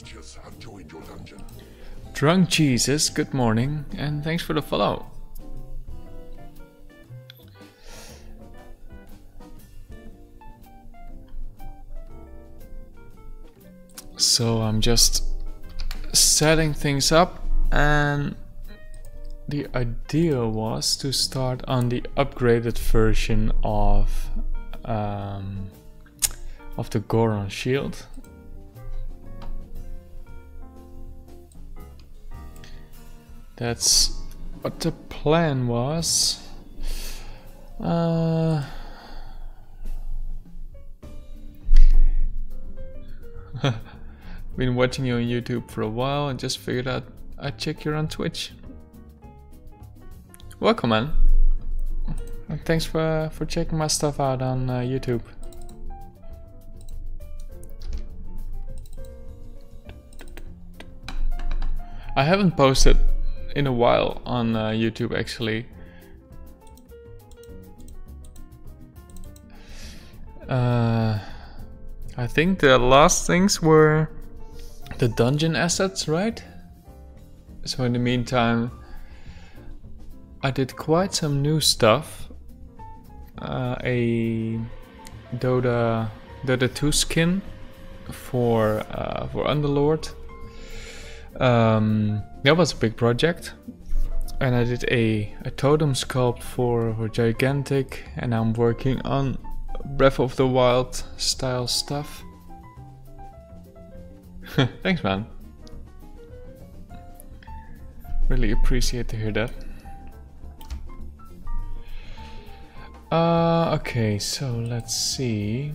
creatures have joined your dungeon. Drunk Jesus, good morning, and thanks for the follow. So I'm just setting things up, and the idea was to start on the upgraded version of the Goron shield. That's what the plan was. Been watching you on YouTube for a while and just figured out I'd check you on Twitch. Welcome, man. And thanks for checking my stuff out on YouTube. I haven't posted in a while on YouTube actually. I think the last things were the dungeon assets, right? So in the meantime, I did quite some new stuff. A Dota 2 skin for Underlord. That was a big project, and I did a totem sculpt for Gigantic, and I'm working on Breath of the Wild style stuff. Thanks, man. Really appreciate to hear that. Okay, so let's see.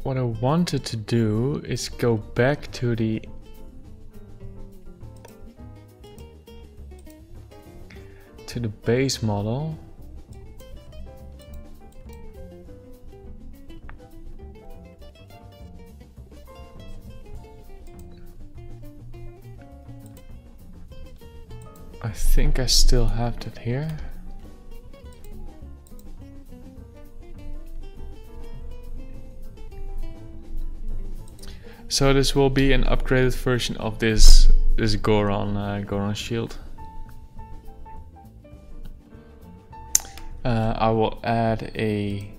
What I wanted to do is go back to the base model. I think I still have that here. So this will be an upgraded version of this Goron shield. I will add a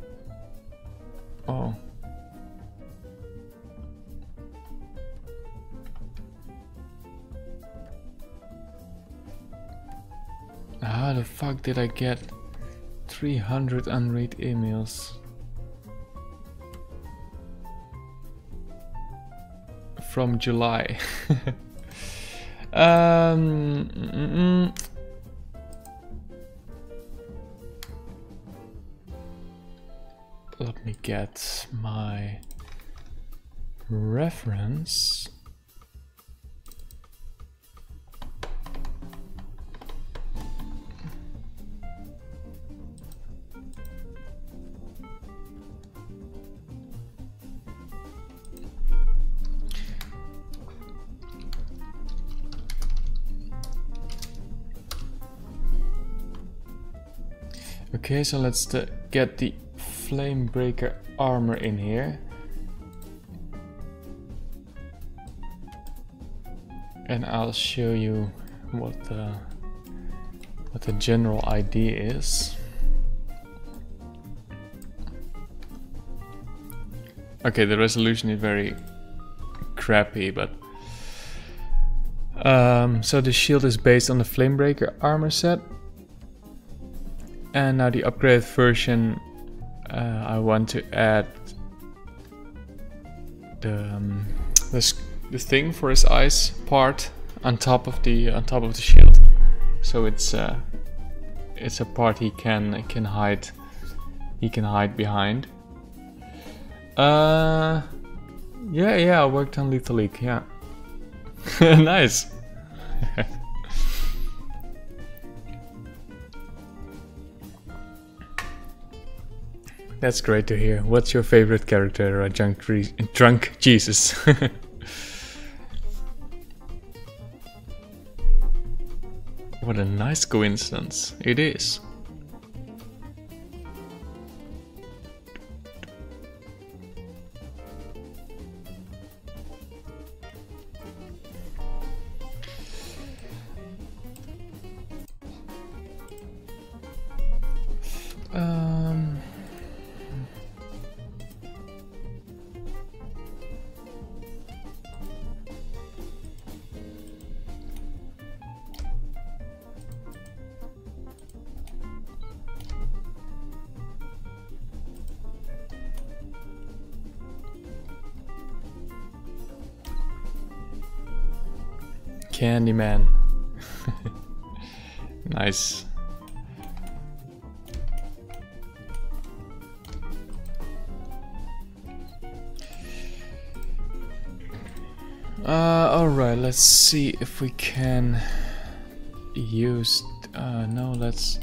How the fuck did I get 300 unread emails? From July. Let me get my reference. Okay, so let's get the Flamebreaker armor in here. And I'll show you what the general idea is. Okay, the resolution is very crappy, but so the shield is based on the Flamebreaker armor set. And now the upgraded version, I want to add the thing for his eyes part on top of the shield. So it's a part he can hide behind. Yeah, I worked on Lethal League, yeah. Nice. That's great to hear. What's your favorite character, Drunk Jesus? What a nice coincidence it is. Candyman. Nice. Alright, let's see if we can use... no, let's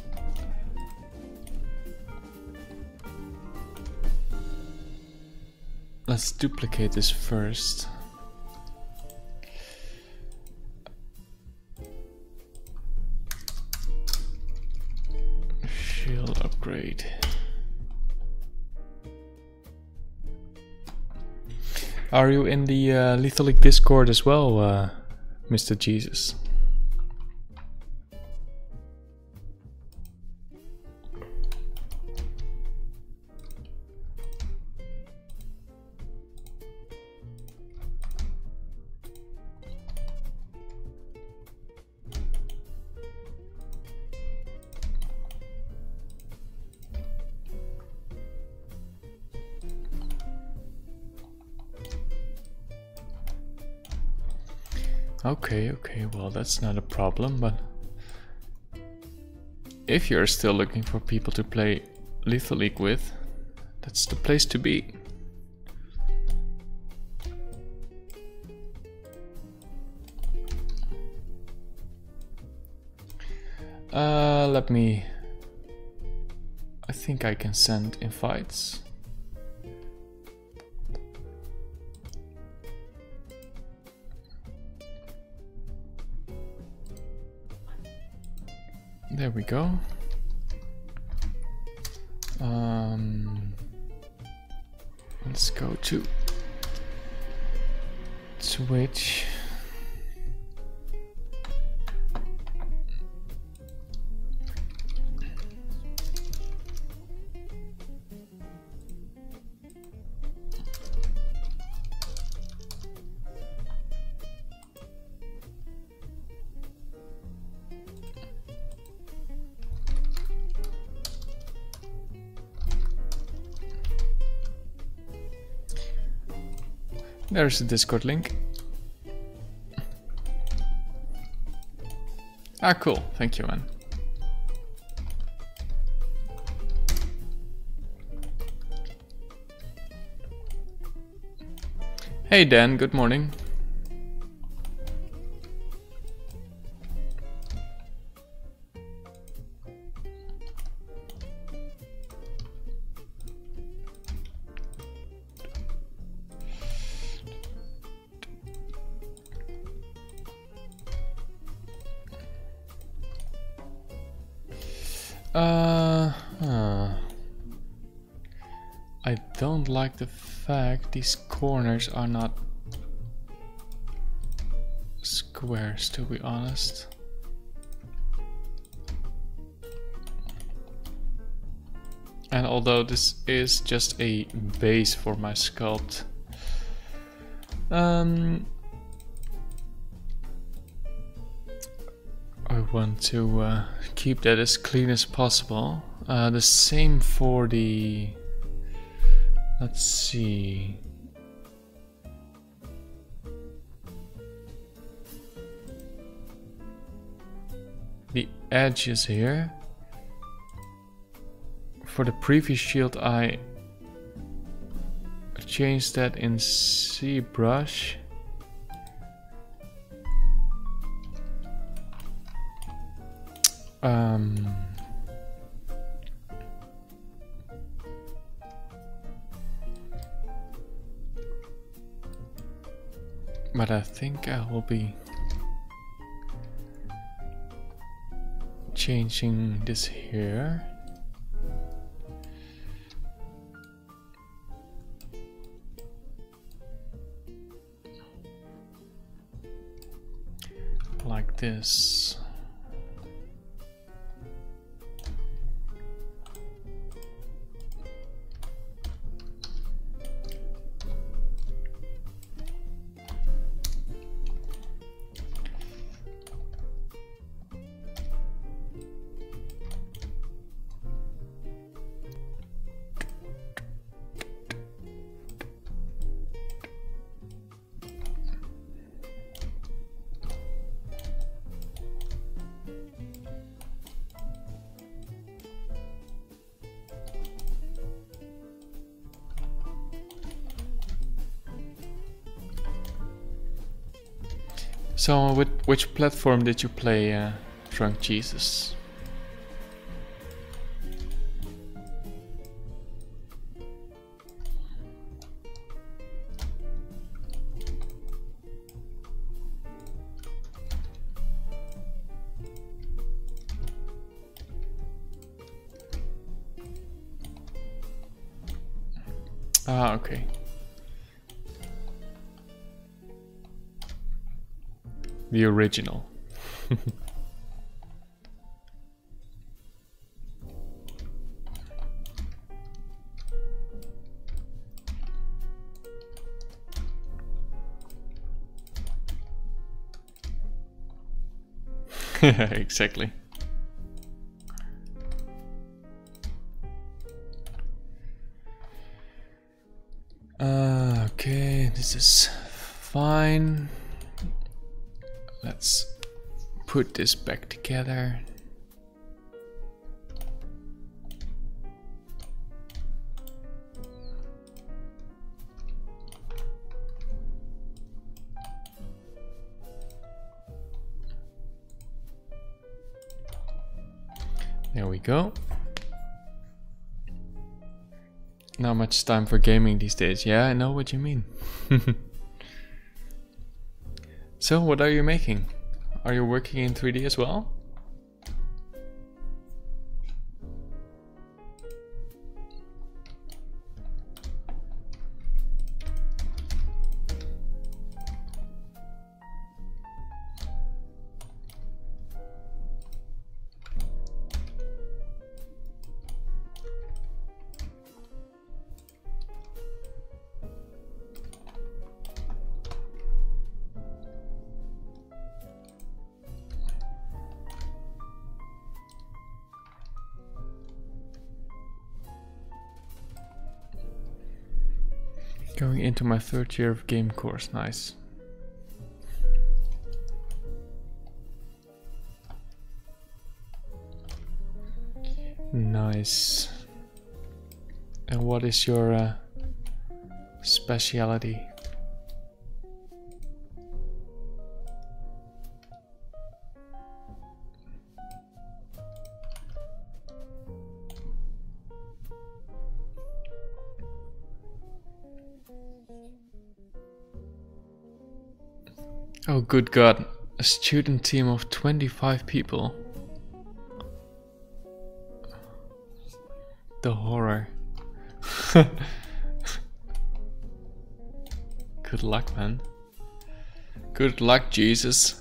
duplicate this first. Shield upgrade. Are you in the Lethal League Discord as well, Mr. Jesus? Okay, well that's not a problem, but if you're still looking for people to play Lethal League with, that's the place to be. Let me... I think I can send invites. There we go. Let's go to Twitch. There's the Discord link. Ah, cool. Thank you, man. Hey, Dan. Good morning. I don't like the fact these corners are not squares, to be honest. And although this is just a base for my sculpt, I want to keep that as clean as possible. The same for the... Let's see... the edges here. For the previous shield I changed that in ZBrush. But I think I will be changing this here. Like this. So, with which platform did you play Drunk Jesus? Ah, okay. The original. Exactly. Okay, this is fine. Let's put this back together. There we go. Not much time for gaming these days. Yeah, I know what you mean. So, what are you making? Are you working in 3D as well? Going into my 3rd year of game course, nice. Nice. And what is your speciality? Oh, good God. A student team of 25 people. The horror. Good luck, man. Good luck, Jesus.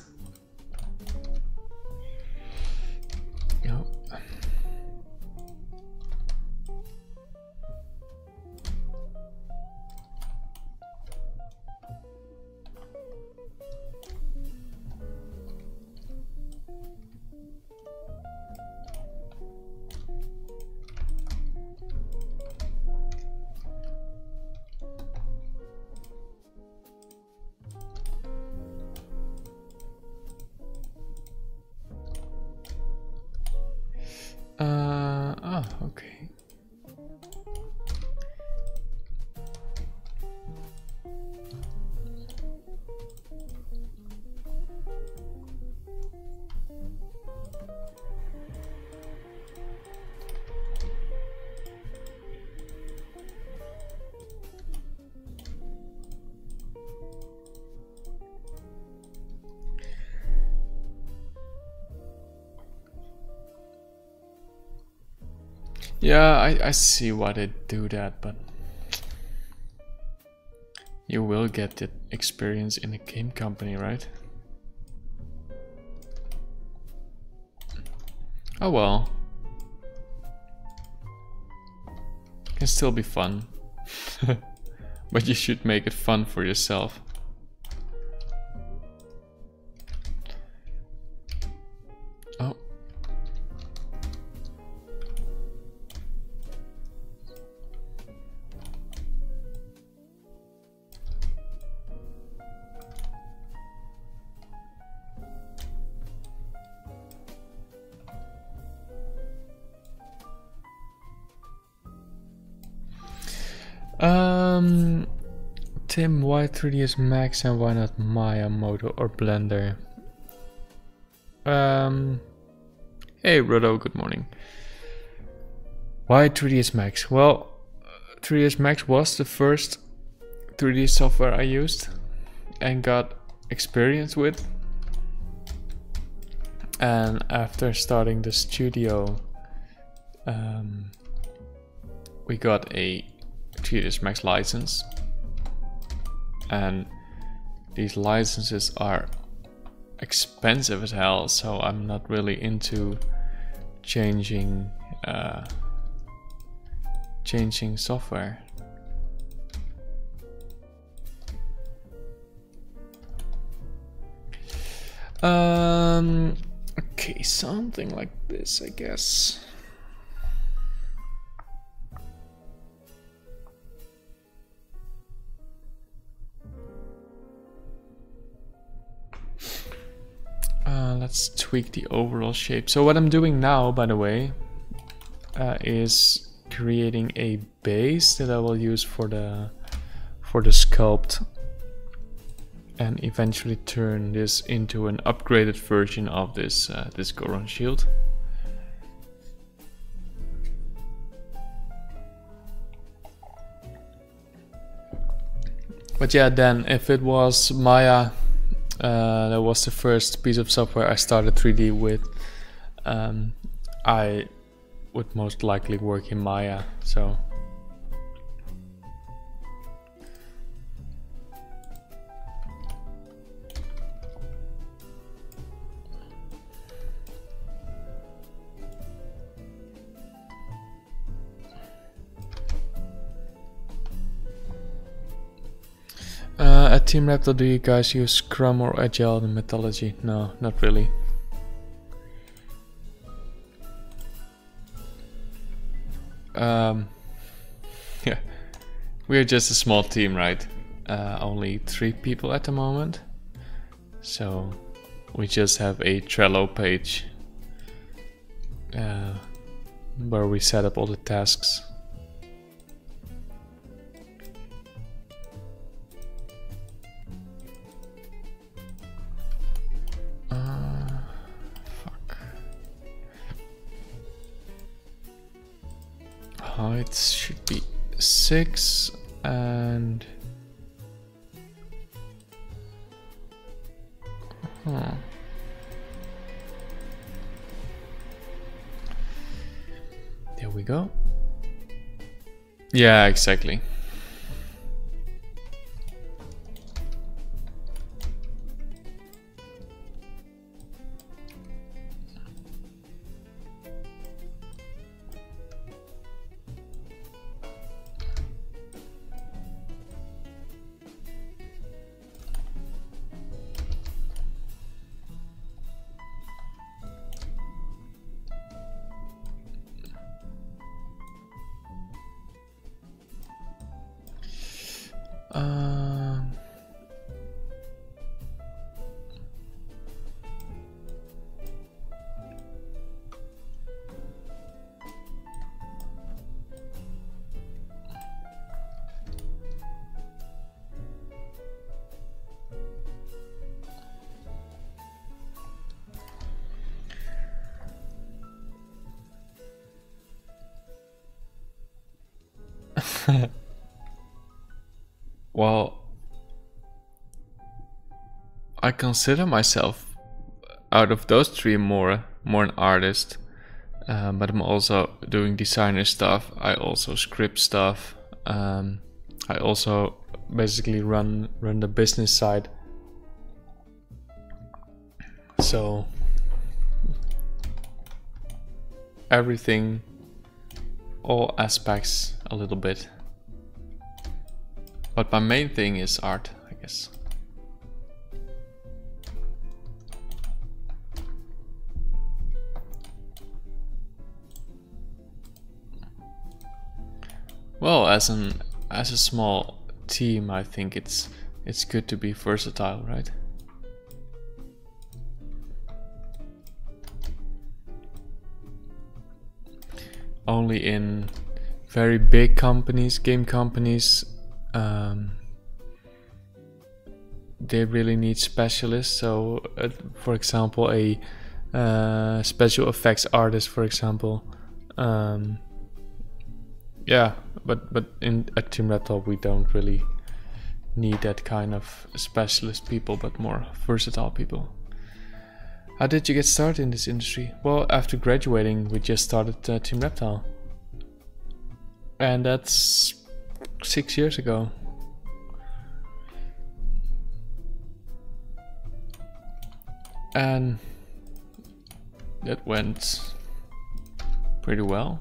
Oh. Okay. Yeah, I see why they do that, but you will get the experience in a game company, right? Oh well. Can still be fun. But you should make it fun for yourself. Oh. Tim, why 3ds Max and why not Maya, Moto or Blender? Hey Rodo, good morning. Why 3ds Max? Well, 3ds Max was the first 3D software I used and got experience with. And after starting the studio, we got a 3ds Max license. And these licenses are expensive as hell, so I'm not really into changing software. Okay, something like this, I guess. Let's tweak the overall shape. So what I'm doing now, by the way, is creating a base that I will use for the sculpt, and eventually turn this into an upgraded version of this this Goron shield. But yeah, then if it was Maya, that was the first piece of software I started 3D with, I would most likely work in Maya. So at Team Raptor, do you guys use Scrum or Agile in methodology? No, not really. Yeah, we're just a small team, right? Only 3 people at the moment. So we just have a Trello page where we set up all the tasks. Height should be 6 and there we go. Yeah, exactly. Well, I consider myself, out of those 3, more an artist, but I'm also doing designer stuff. I also script stuff. I also basically run the business side. So everything, all aspects a little bit. But my main thing is art, I guess. Well, as a small team, I think it's good to be versatile, right? Only in very big companies, game companies, they really need specialists. So, for example, a special effects artist, for example. Yeah, but at Team Reptile we don't really need that kind of specialist people, but more versatile people. How did you get started in this industry? Well, after graduating, we just started Team Reptile. And that's 6 years ago. And that went pretty well.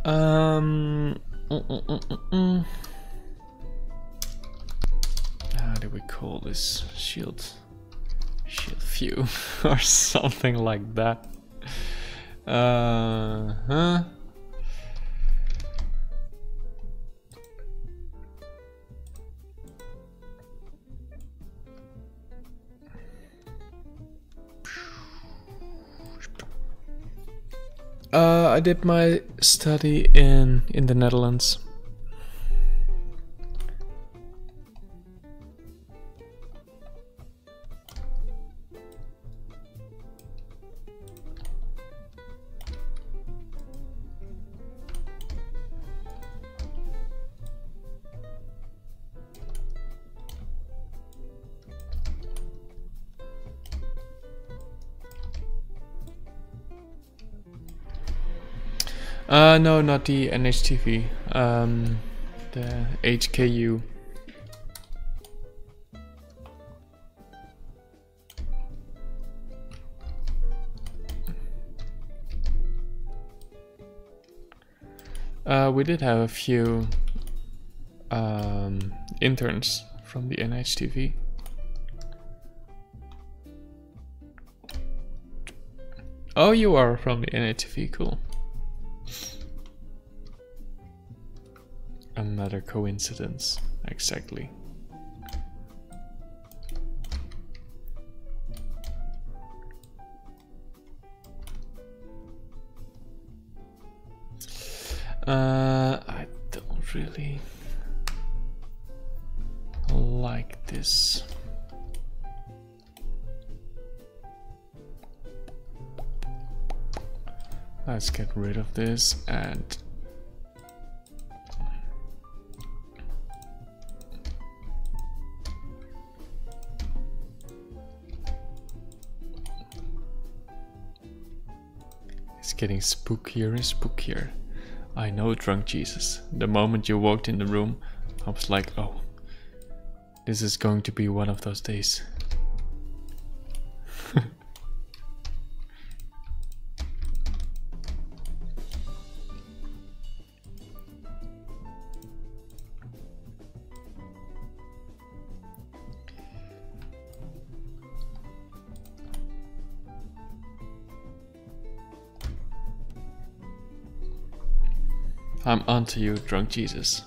How do we call this? Shield view or something like that. Huh? I did my study in the Netherlands. No, not the NHTV. The HKU. We did have a few interns from the NHTV. Oh, you are from the NHTV, cool. Another coincidence, exactly. I don't really like this. Let's get rid of this and it's getting spookier and spookier. I know, Drunk Jesus. The moment you walked in the room, I was like, oh, this is going to be one of those days. I'm onto you, Drunk Jesus.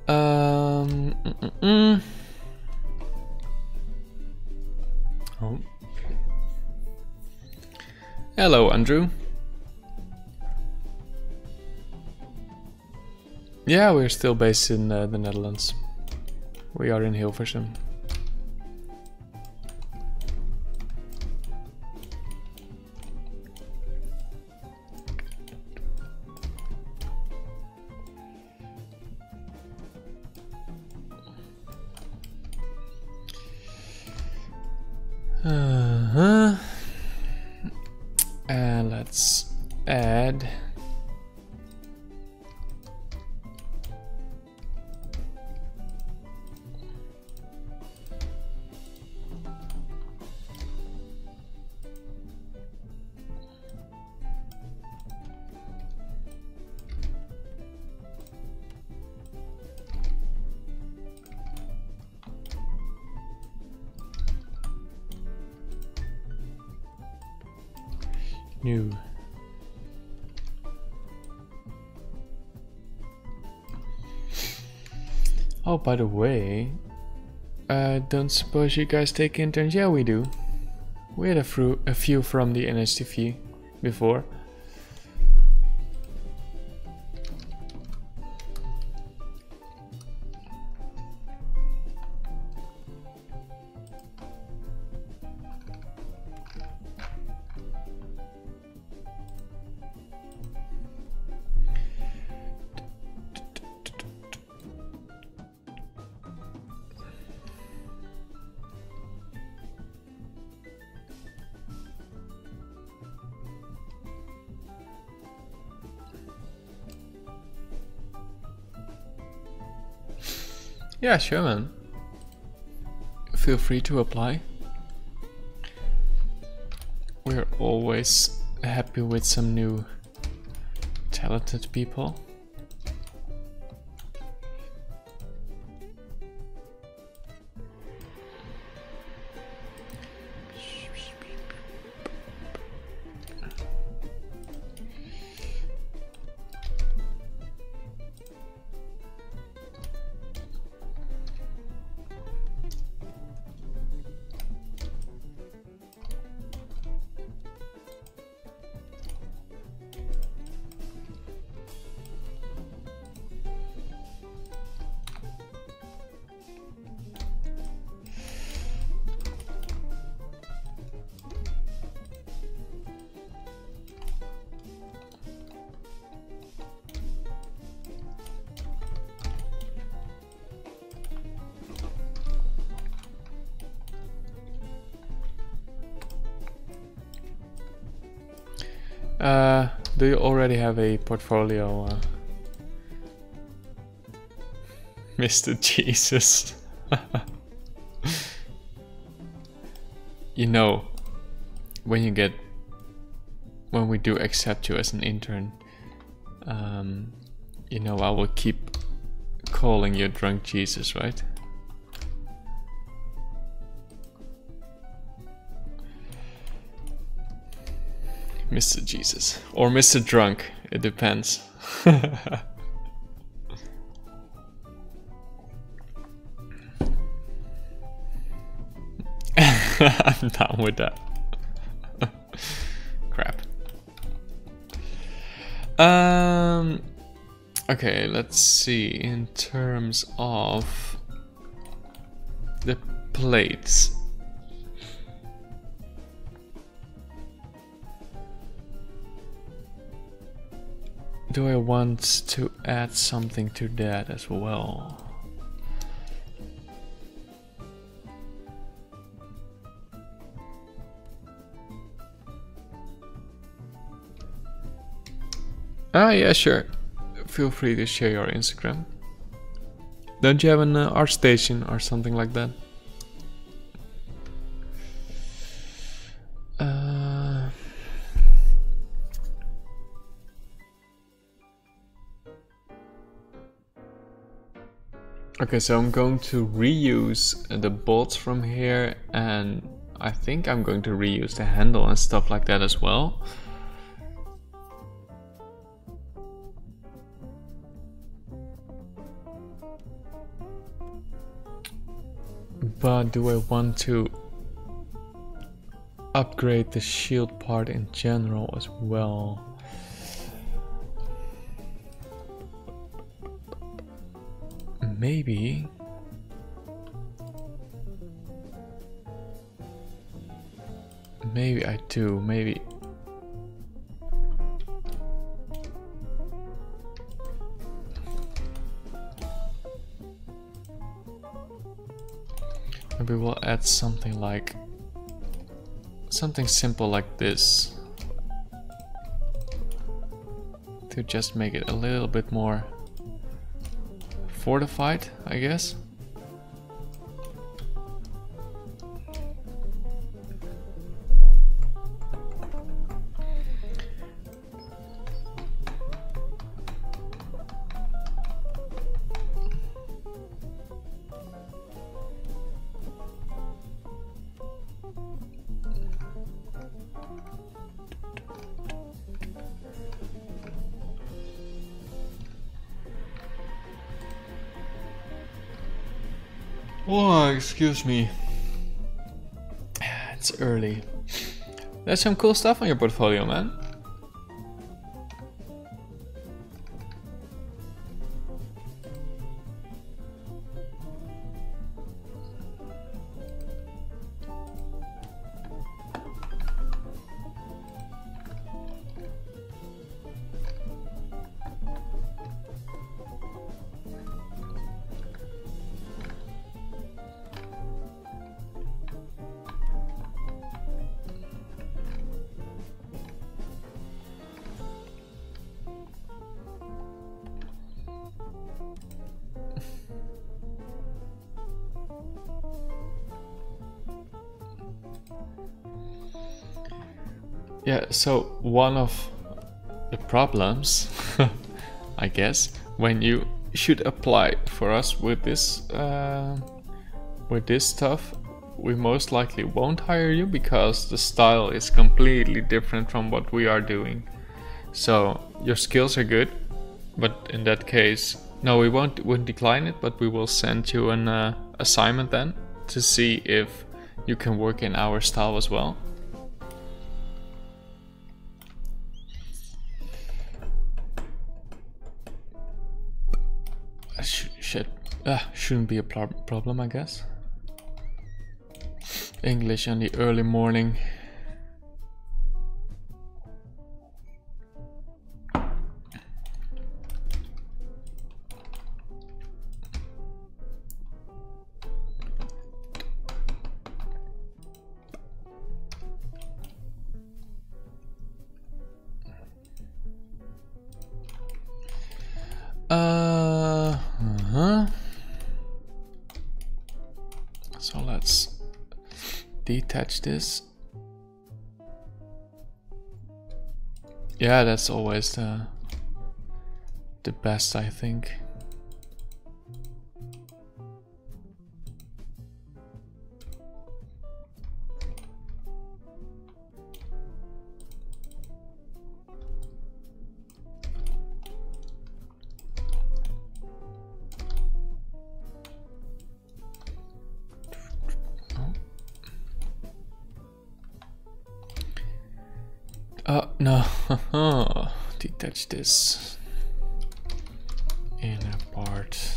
Oh. Hello, Andrew. Yeah, we're still based in the Netherlands. We are in Hilversum. And let's add new. Oh, by the way, don't suppose you guys take interns? Yeah, we do. We had a few from the NSTV before. Yeah, sure, man. Feel free to apply. We're always happy with some new talented people. Do you already have a portfolio, Mr. Jesus? You know, when we do accept you as an intern, you know, I will keep calling you Drunk Jesus, right? Mr. Jesus. Or Mr. Drunk, it depends. I'm down with that. Crap. Okay, let's see. In terms of the plates. Do I want to add something to that as well? Ah, yeah, sure. Feel free to share your Instagram. Don't you have an art station or something like that? Okay, so I'm going to reuse the bolts from here, and I think I'm going to reuse the handle and stuff like that as well. But do I want to upgrade the shield part in general as well? Maybe. Maybe I do, maybe. Maybe we'll add something like something simple like this to just make it a little bit more fortified, I guess. Oh, excuse me. It's early. There's some cool stuff on your portfolio, man. Yeah, so one of the problems, I guess, when you should apply for us with this stuff, we most likely won't hire you because the style is completely different from what we are doing. So your skills are good, but in that case, no, we won't decline it, but we will send you an assignment then to see if you can work in our style as well. Shouldn't be a problem, I guess. English in the early morning. So let's detach this. Yeah, that's always the best, I think. No. Detach this inner part.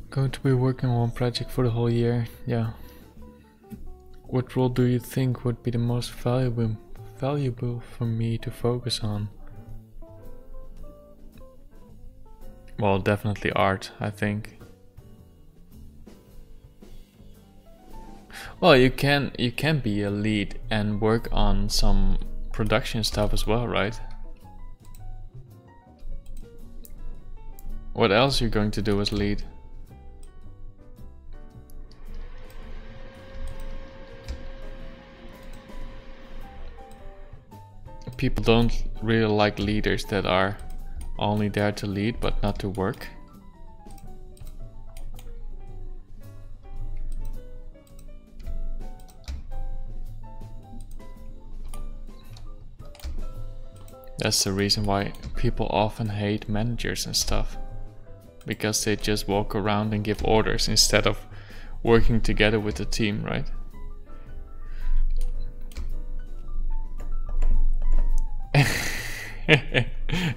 Going to be working on one project for the whole year, yeah. What role do you think would be the most valuable for me to focus on? Well, definitely art, I think. Well, you can be a lead and work on some production stuff as well, right? What else are you going to do as lead? People don't really like leaders that are only there to lead but not to work. That's the reason why people often hate managers and stuff. Because they just walk around and give orders instead of working together with the team, right?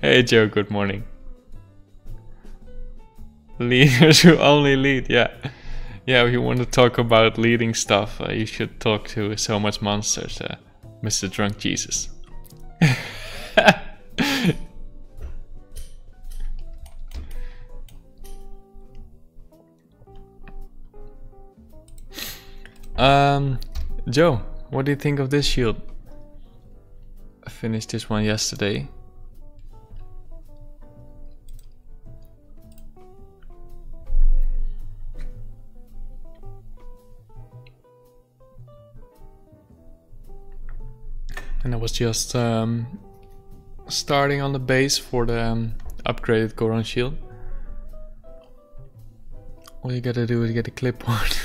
Hey Joe, good morning. Leaders who only lead, yeah. Yeah, if you want to talk about leading stuff, you should talk to So Much Monsters, Mr. Drunk Jesus. Joe, What do you think of this shield? I finished this one yesterday. And I was just starting on the base for the upgraded Goron shield. All you gotta do is get a clipboard,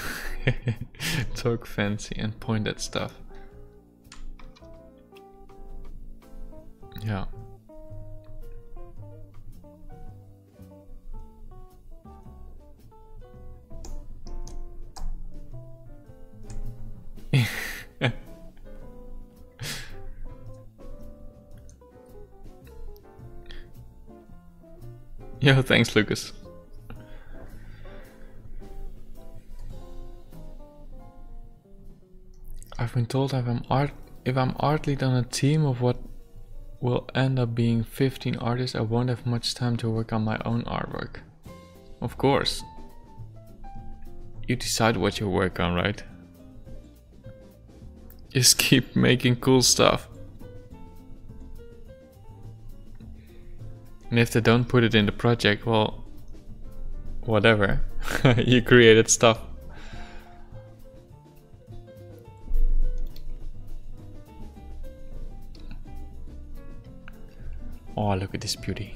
talk fancy and point at stuff. Yeah. Yo, thanks, Lucas. I've been told if I'm art lead on a team of what will end up being 15 artists, I won't have much time to work on my own artwork. Of course. You decide what you work on, right? Just keep making cool stuff. And if they don't put it in the project, well, whatever. You created stuff. Oh, look at this beauty.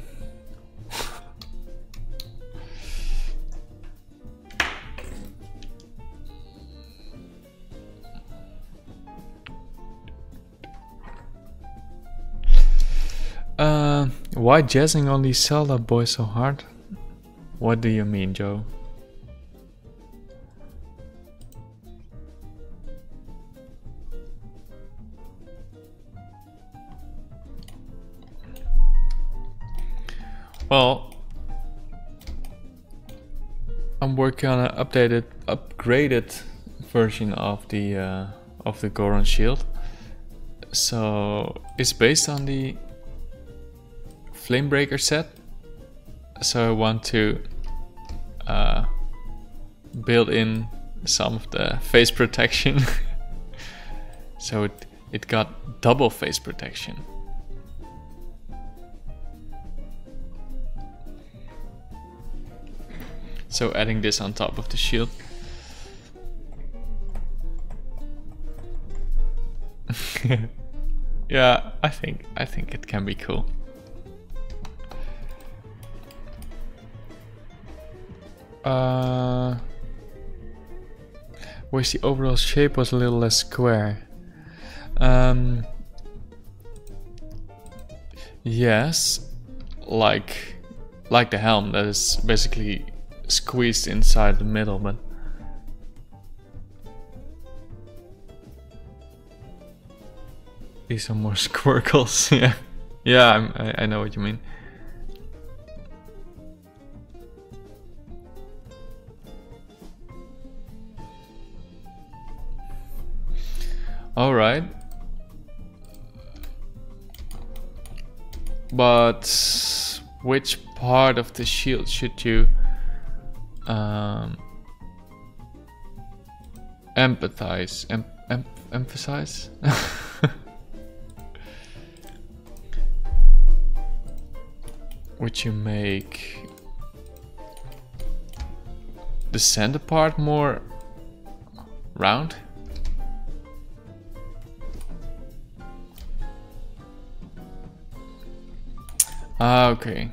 Why jazzing on these Zelda boys so hard? What do you mean, Joe? Well, I'm working on an upgraded version of the Goron shield. So it's based on the Flamebreaker set. So I want to build in some of the face protection. So it got double face protection. So adding this on top of the shield. Yeah, I think it can be cool. Wish the overall shape was a little less square. Yes, like the helm that is basically squeezed inside the middle, but these are more squircles. Yeah, yeah, I know what you mean. All right, but which part of the shield should you emphasize? Would you make the center part more round? Ah, okay.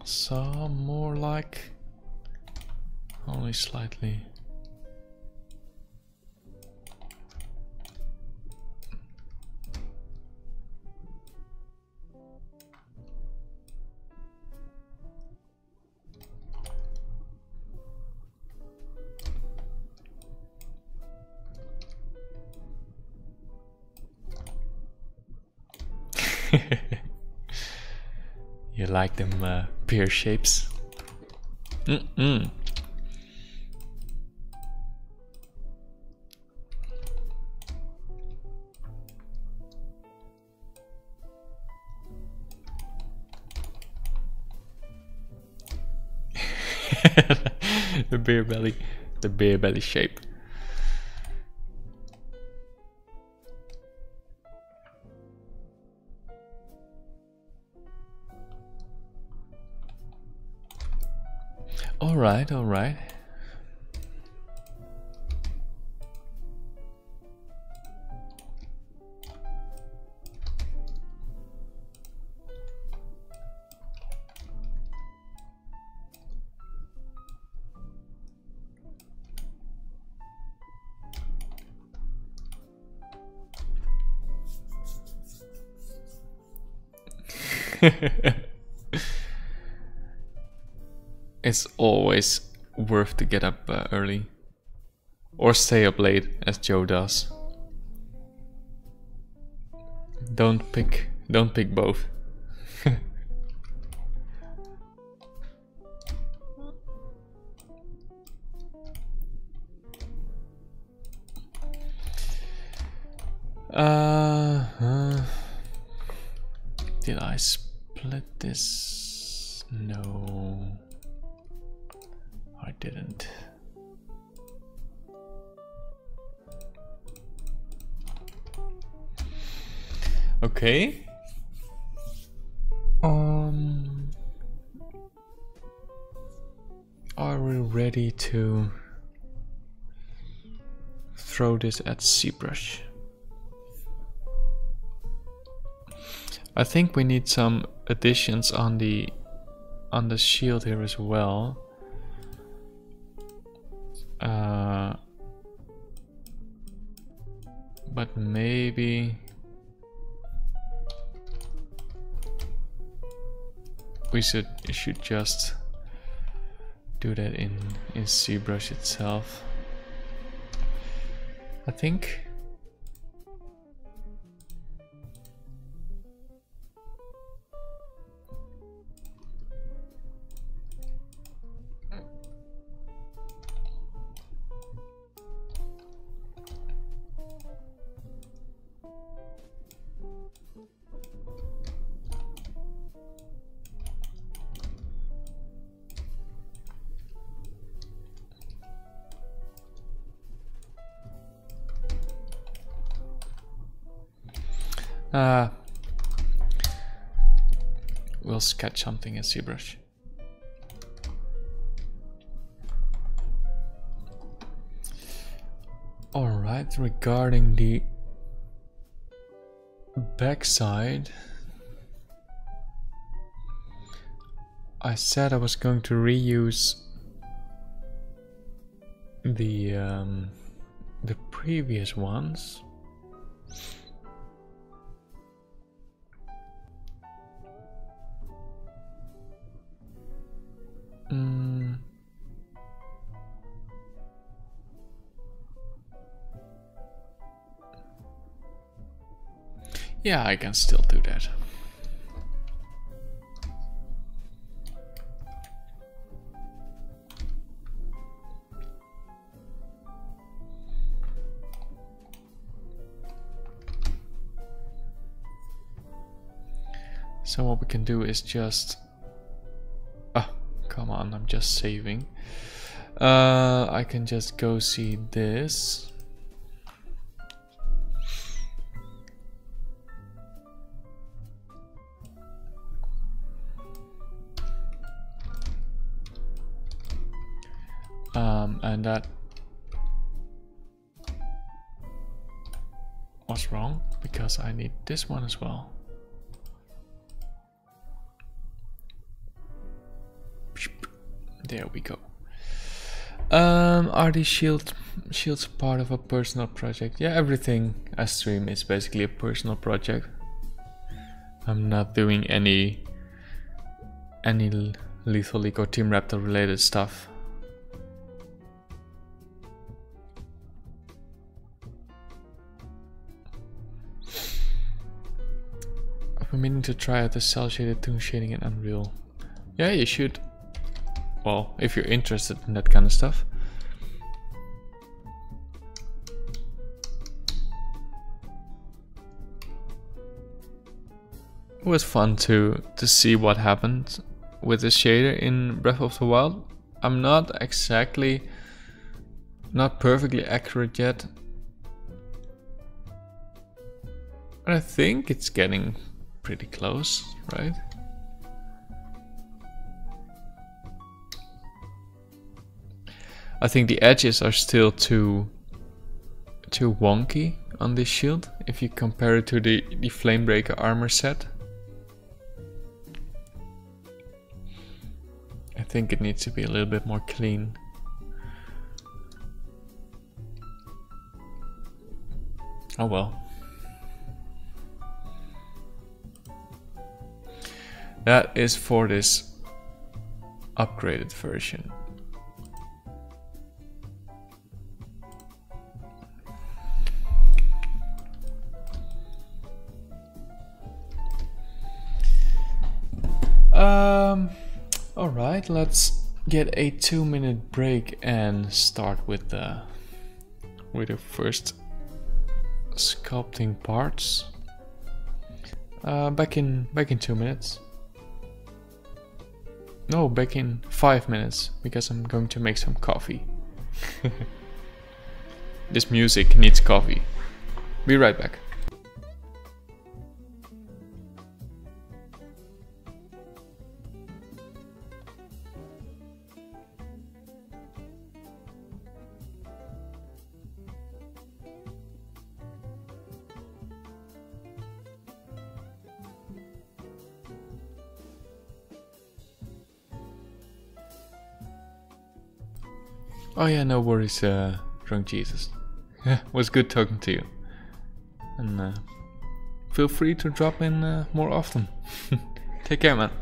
So more like only slightly. You like them pear shapes? The beer belly. The beer belly shape. Alright, alright. It's always worth to get up early or stay up late, as Joe does. Don't pick both. Did I split this? No, I didn't. Okay. Are we ready to throw this at ZBrush? I think we need some additions on the shield here as well. But maybe we should just do that in ZBrush itself, I think. We'll sketch something in ZBrush. Alright, regarding the backside, I said I was going to reuse the previous ones. Yeah, I can still do that. So what we can do is just... come on, I'm just saving. I can just go see this. And that was wrong because I need this one as well. There we go. Are these shields part of a personal project? Yeah, everything I stream is basically a personal project. I'm not doing any Lethal League or Team Raptor related stuff. I've been meaning to try out the cell shaded toon shading in Unreal. Yeah, you should. Well, if you're interested in that kind of stuff. It was fun to see what happened with the shader in Breath of the Wild. I'm not perfectly accurate yet. But I think it's getting pretty close, right? I think the edges are still too wonky on this shield if you compare it to the Flamebreaker armor set. I think it needs to be a little bit more clean. Oh well. That is for this upgraded version. Alright, let's get a 2-minute break and start with the first sculpting parts. Back in 2 minutes. No, back in 5 minutes, because I'm going to make some coffee. This music needs coffee. Be right back. Oh yeah, no worries, Drunk Jesus. Was good talking to you. And feel free to drop in more often. Take care, man.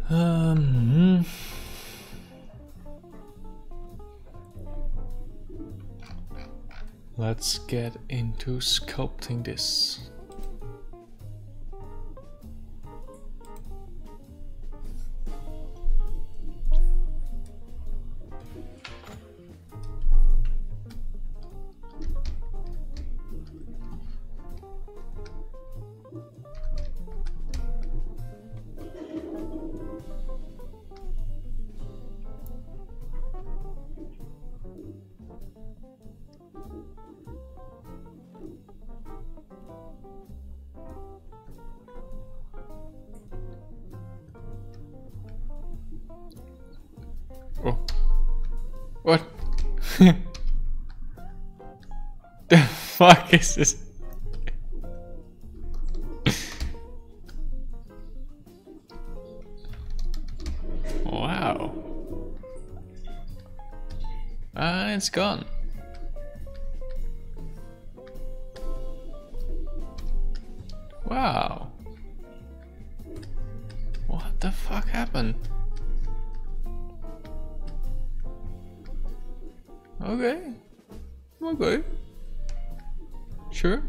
Um, let's get into sculpting this. Oh. What? The fuck is this? Wow. It's gone. Wow. What the fuck happened? Okay. Okay. Sure.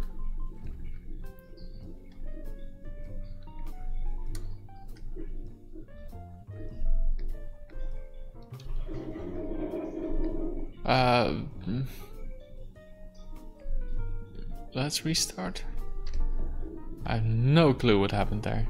Let's restart. I have no clue what happened there.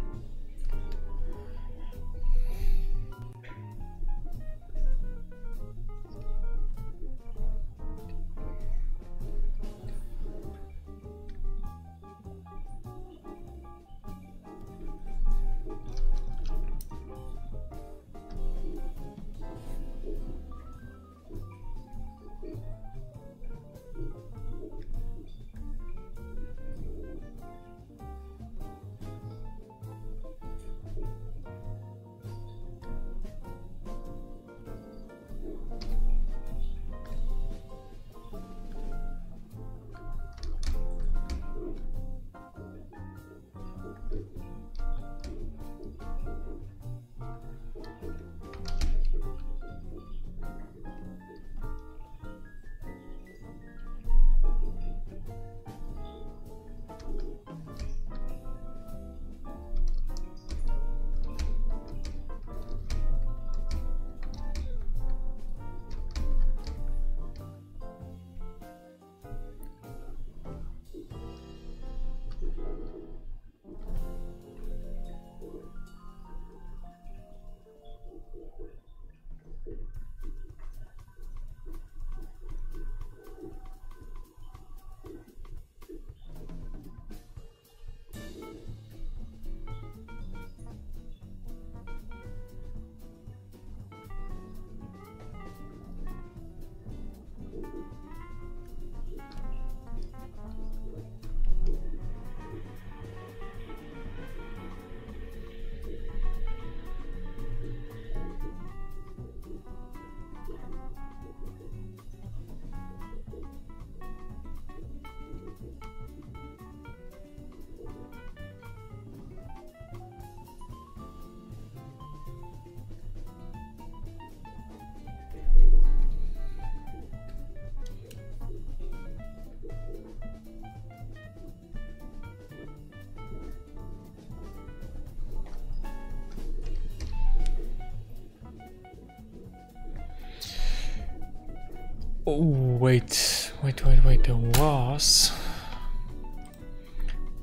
Oh, wait,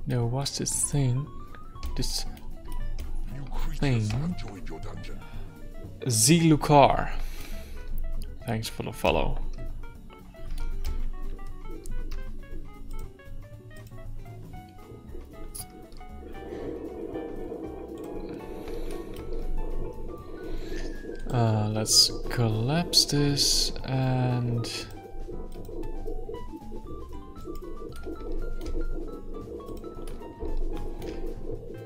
there was this thing, New creatures have joined your dungeon. Zelukar. Thanks for the follow. Let's collapse this and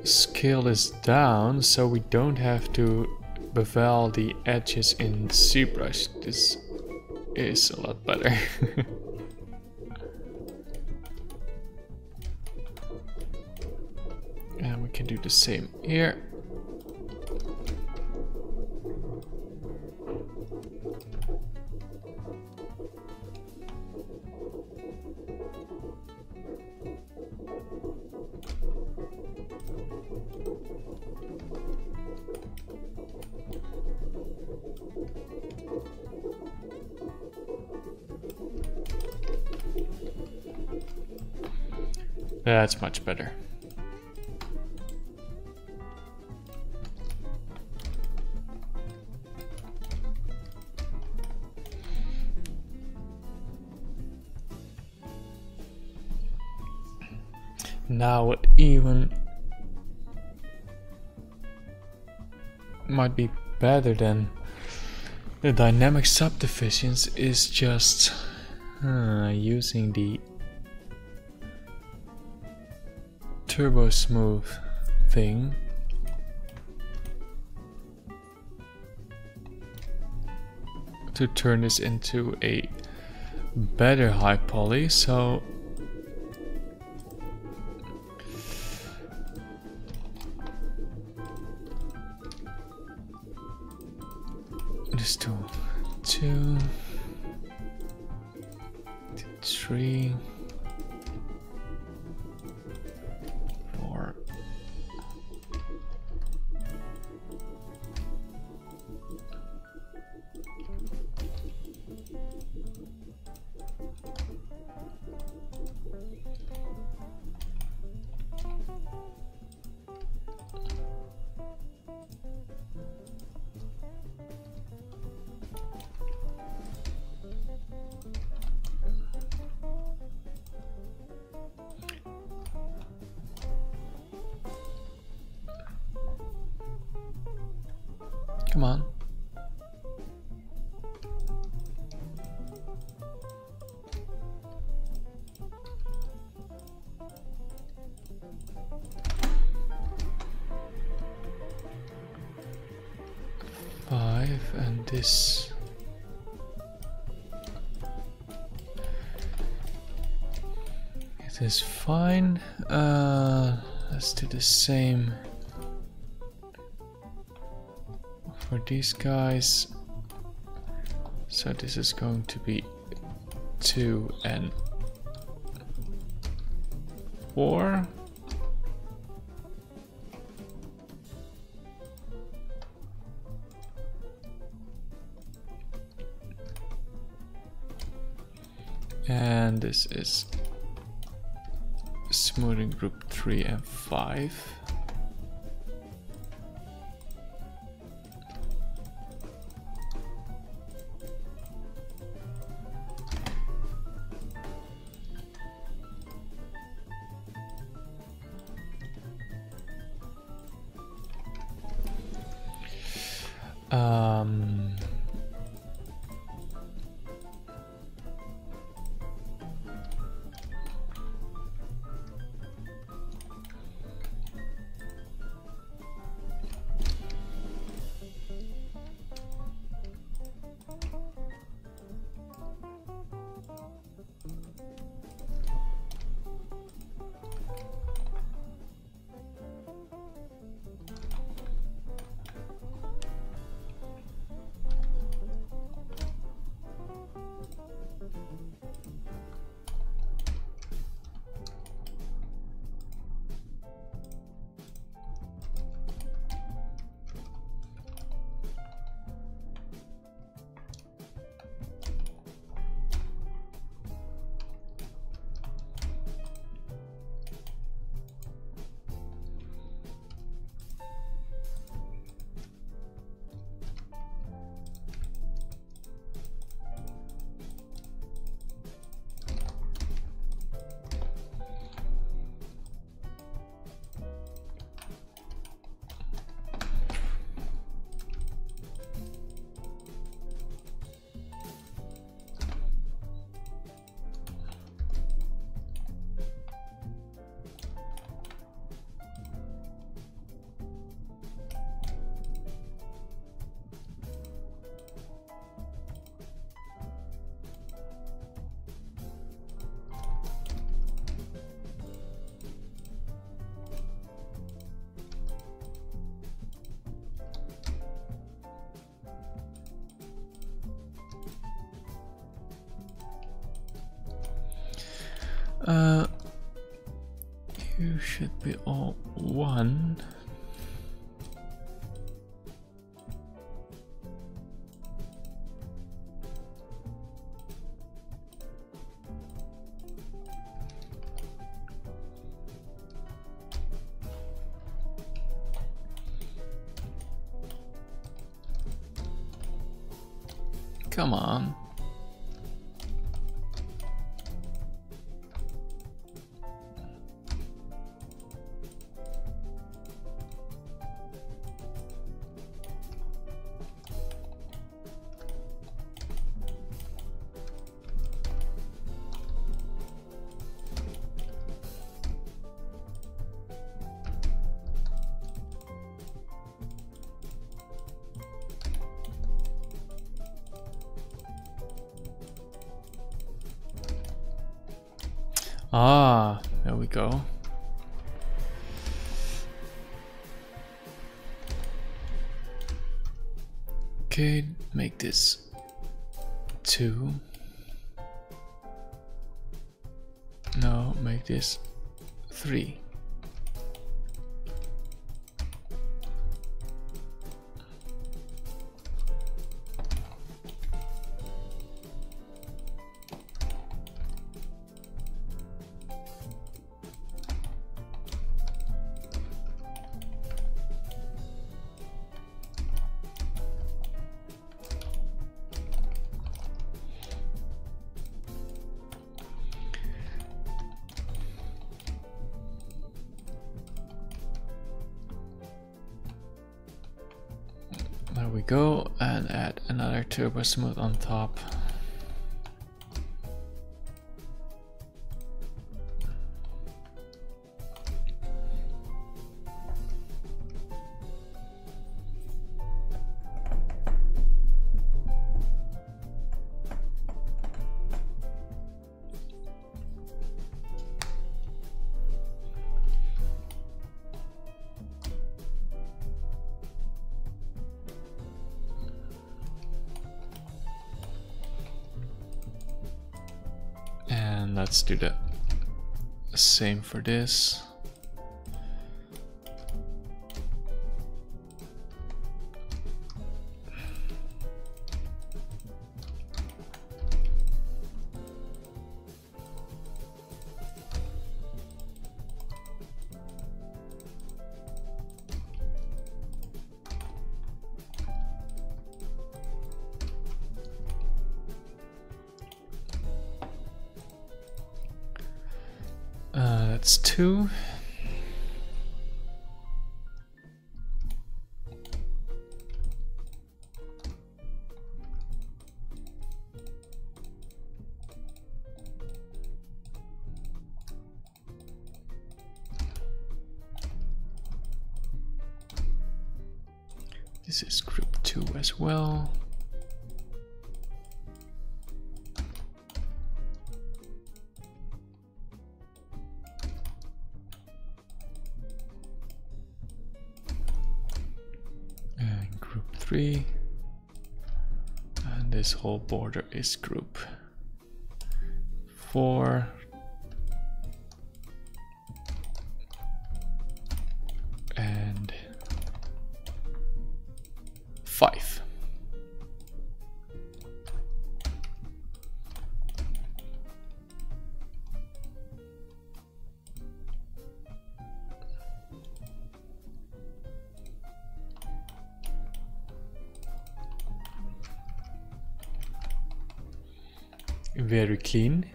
scale this down so we don't have to bevel the edges in ZBrush. This is a lot better. And we can do the same here. That's much better. Now it even might be better than the dynamic subdivisions is just using the turbo smooth thing to turn this into a better high poly. So just do 2, 3, 4. Come on. Five and this. It is fine. Let's do the same for these guys. So this is going to be 2 and 4. And this is smoothing group 3 and 5. You should be all 1. Come on. Ah, there we go. Okay, make this 2. No, make this 3. There we go, and add another turbo smooth on top. And let's do the same for this. That's 2. This is group 2 as well. And group 3. And this whole border is group 4. And 5. Very clean.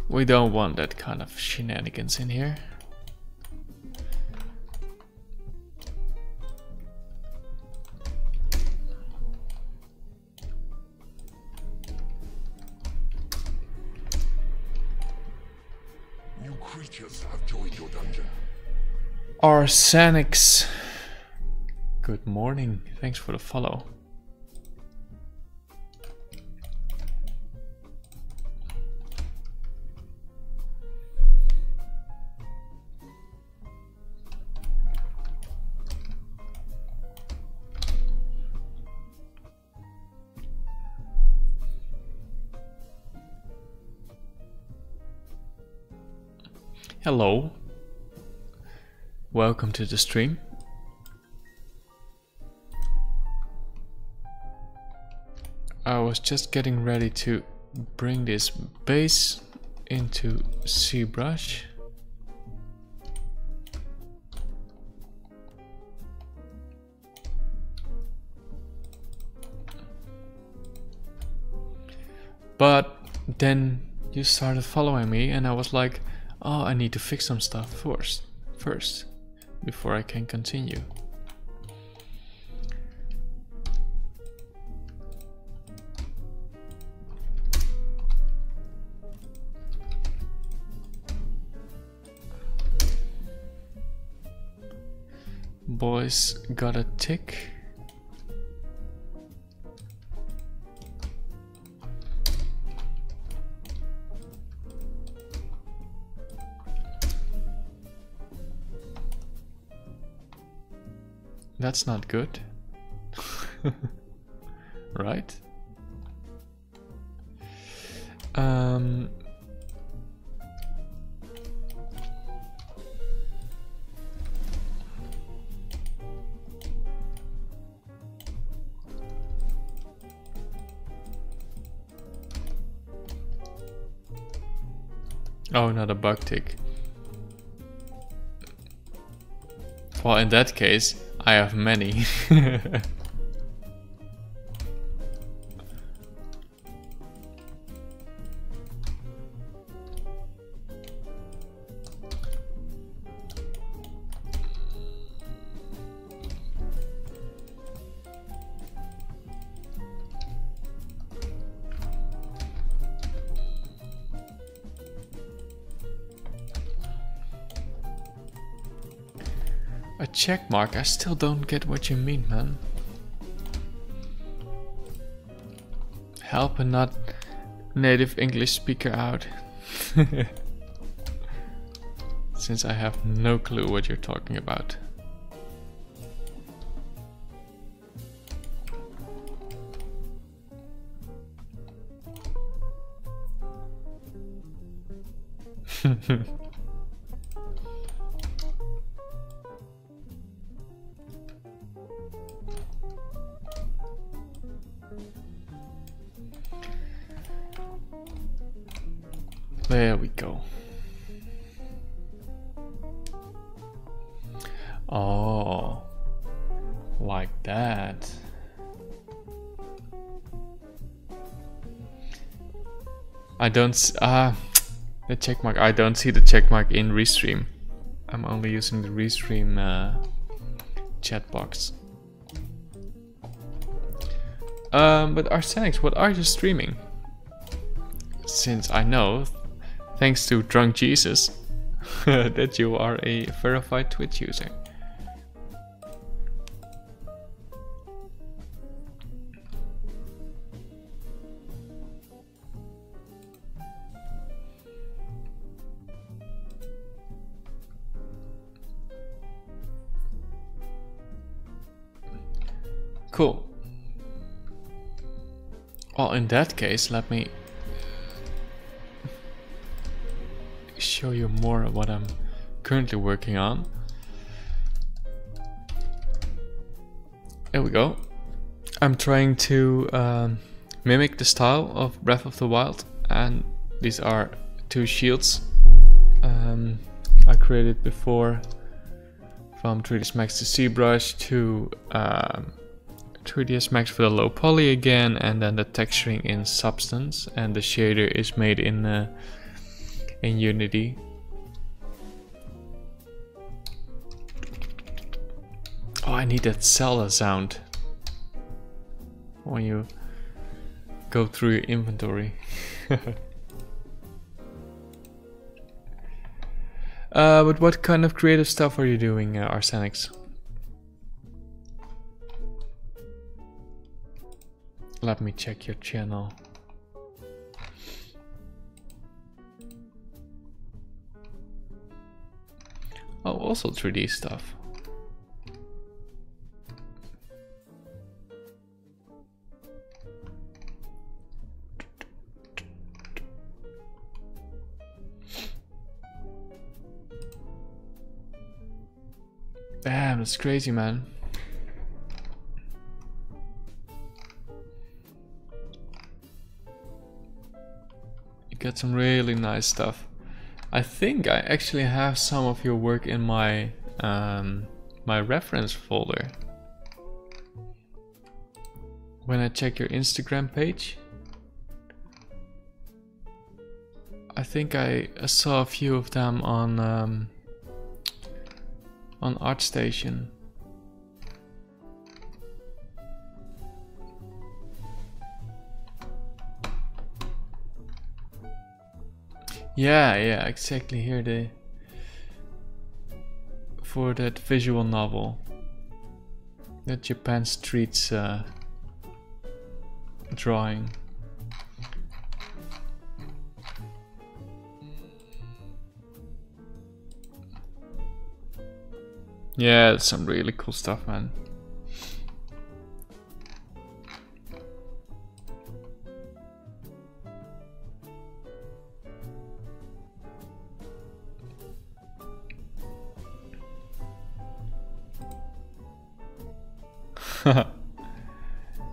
We don't want that kind of shenanigans in here. New creatures have joined your dungeon. Arsenix. Good morning. Thanks for the follow. Hello. Welcome to the stream. I was just getting ready to bring this base into ZBrush. But then you started following me and I was like, oh, I need to fix some stuff first before I can continue. Boys got a tick. That's not good. Right? Oh, not a bug tick. Well, in that case, I have many. A check mark? I still don't get what you mean, man. Help a not native English speaker out. Since I have no clue what you're talking about. There we go. Oh, like that. I don't the check mark. I don't see the check mark in Restream. I'm only using the Restream chat box. But Arsenics, what are you streaming? Since I know, thanks to Drunk Jesus, that you are a verified Twitch user. Cool. Well, in that case, let me show you more of what I'm currently working on. There we go. I'm trying to mimic the style of Breath of the Wild, and these are two shields I created before from 3ds Max to ZBrush to 3ds Max for the low poly again, and then the texturing in Substance, and the shader is made in Unity. Oh, I need that Zelda sound when you go through your inventory. But what kind of creative stuff are you doing, Arsenics? Let me check your channel. Oh, also 3D stuff. Damn, that's crazy, man. You got some really nice stuff. I think I actually have some of your work in my my reference folder. When I check your Instagram page, I think I saw a few of them on ArtStation. Yeah, exactly. Here for that visual novel, that Japan Streets drawing. Yeah, it's some really cool stuff, man.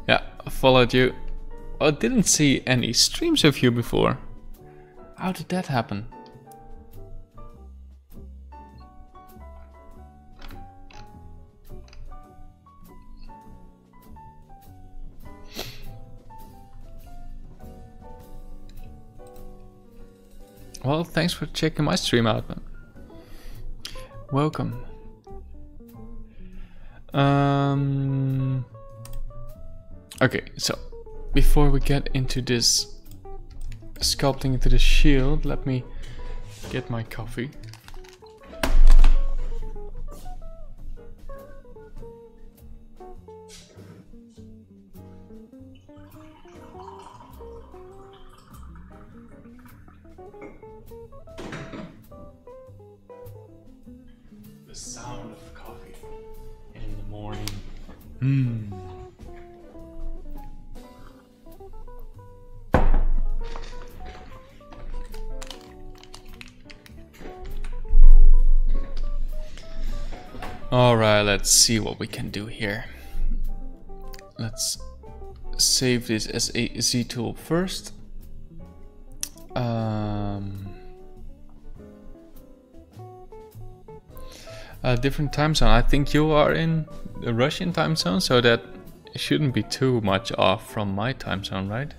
Yeah, I followed you. I didn't see any streams of you before. How did that happen? Well, thanks for checking my stream out, man. Welcome. Okay, so before we get into this sculpting into the shield, let me get my coffee. The sound of coffee in the morning. Alright, let's see what we can do here. Let's save this as a Z tool first. Different time zone. I think you are in the Russian time zone, so that shouldn't be too much off from my time zone, right?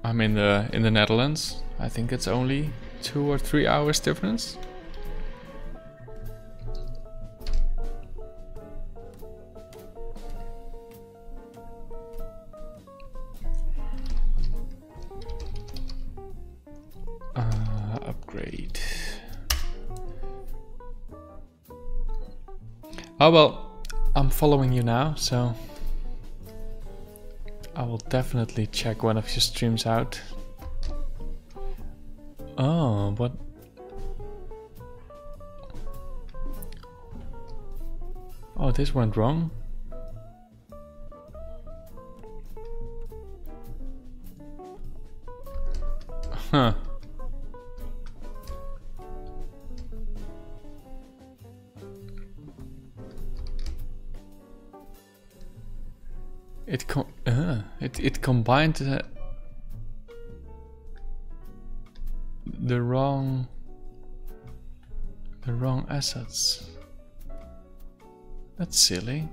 I'm in the Netherlands. I think it's only 2 or 3 hours difference. Upgrade. Oh well, I'm following you now, so I will definitely check one of your streams out. Oh, what? Oh, this went wrong. Huh. It combined the wrong assets. That's silly.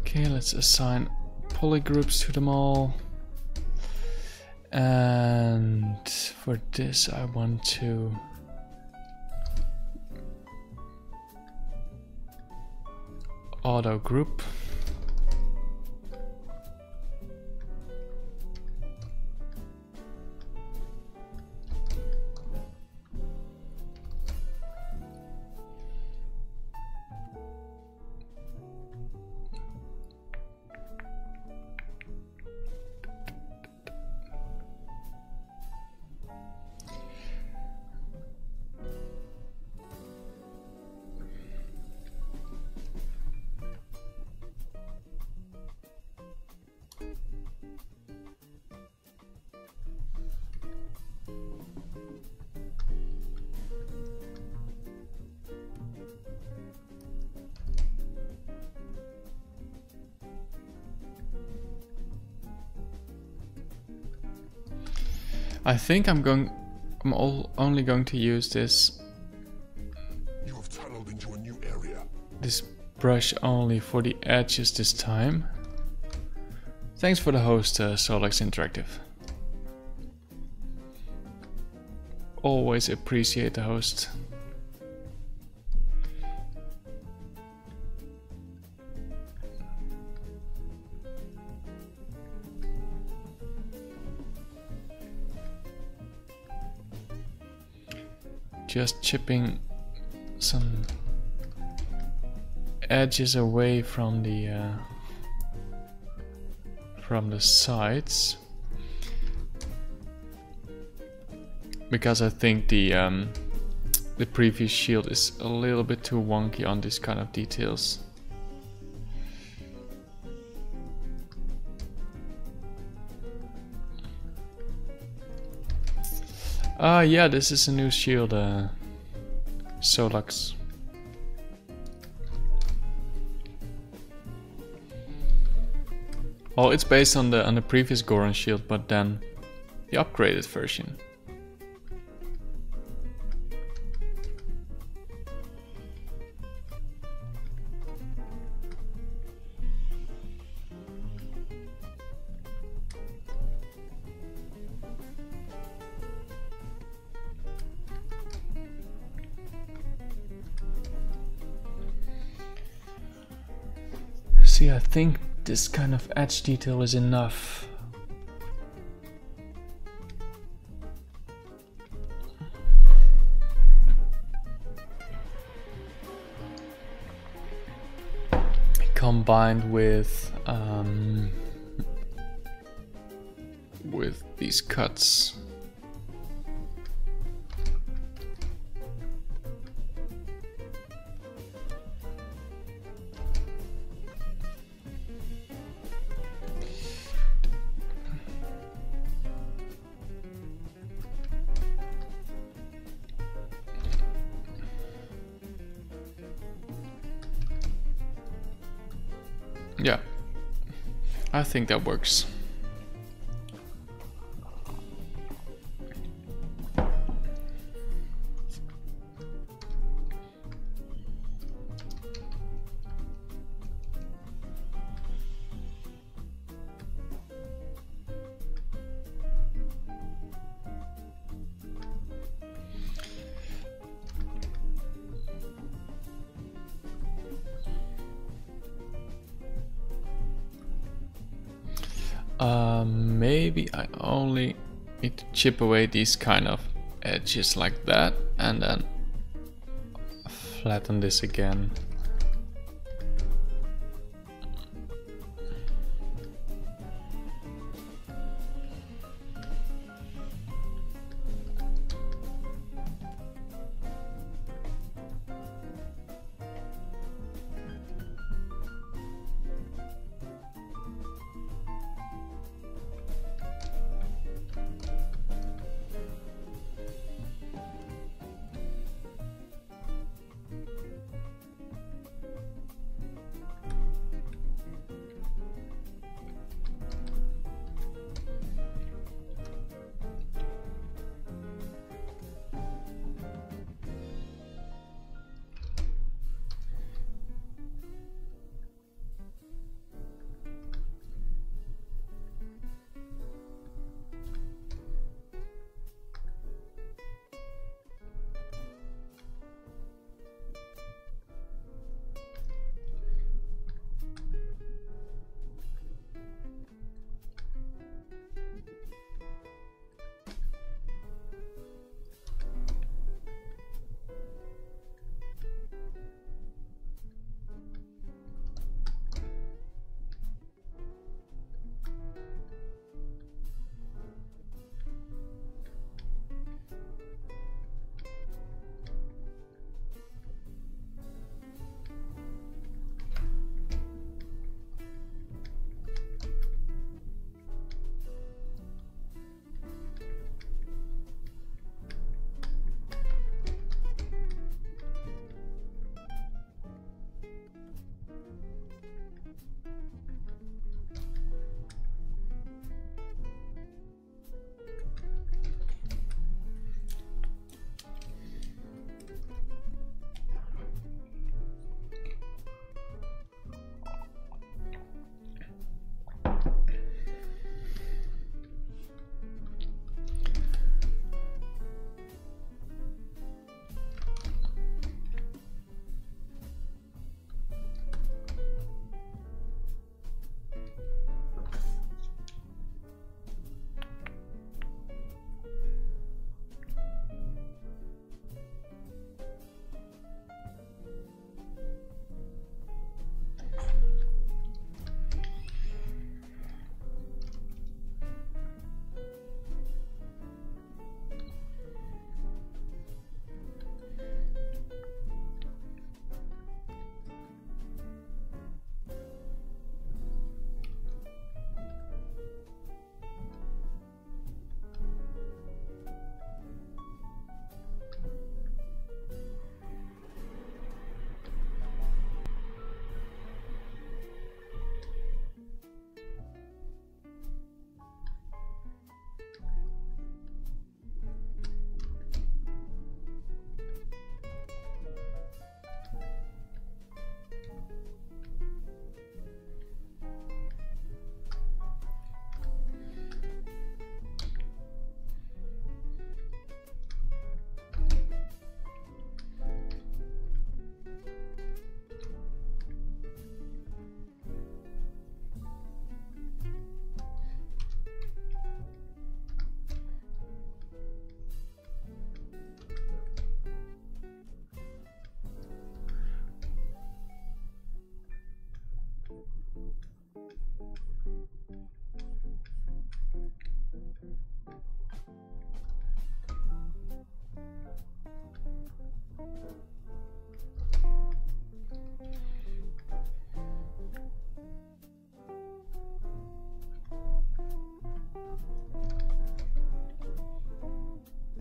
Okay, let's assign polygroups to them all. And for this I want to auto group. I think only going to use this You have tunneled into a new area. this brush only for the edges this time. Thanks for the host, Solex Interactive. Always appreciate the host. Just chipping some edges away from the sides, because I think the previous shield is a little bit too wonky on this kind of details. Yeah, this is a new shield, Solax. Well, it's based on the previous Goron shield, but then the upgraded version. See, I think this kind of edge detail is enough. Combined with these cuts. Yeah, I think that works. Maybe I only need to chip away these kind of edges like that and then flatten this again.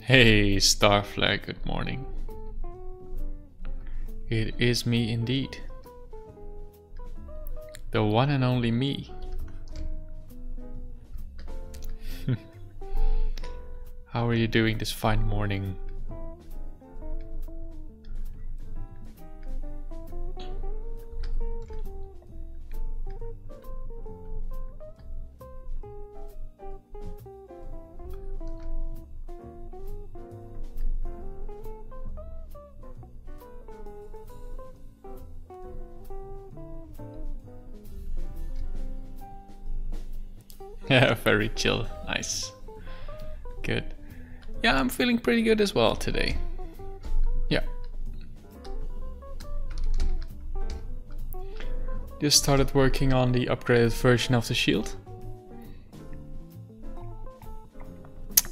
Hey, Starflag, good morning. It is me indeed. The one and only me. How are you doing this fine morning? Yeah, very chill. Nice. Good. Yeah, I'm feeling pretty good as well today. Yeah. Just started working on the upgraded version of the shield.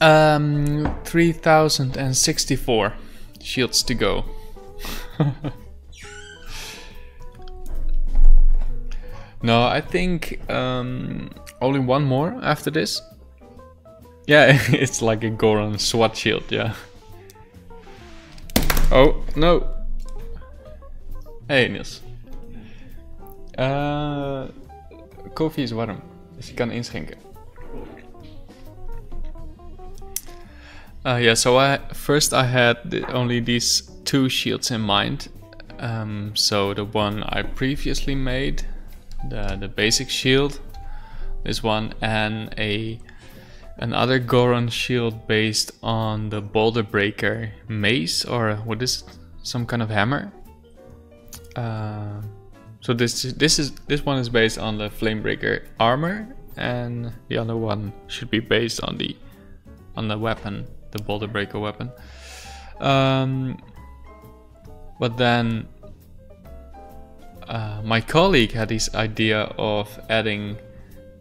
3064 shields to go. No, I think only one more after this. Yeah, it's like a Goron SWAT shield, yeah. Oh, no. Hey Niels. Koffie is warm, dus je kan inschenken. Yeah, so first I had only these two shields in mind. So the one I previously made, the basic shield, this one, and another Goron shield based on the Boulder Breaker mace, or what is it? Some kind of hammer. So this one is based on the Flamebreaker armor, and the other one should be based on the weapon, the Boulder Breaker weapon. But then my colleague had this idea of adding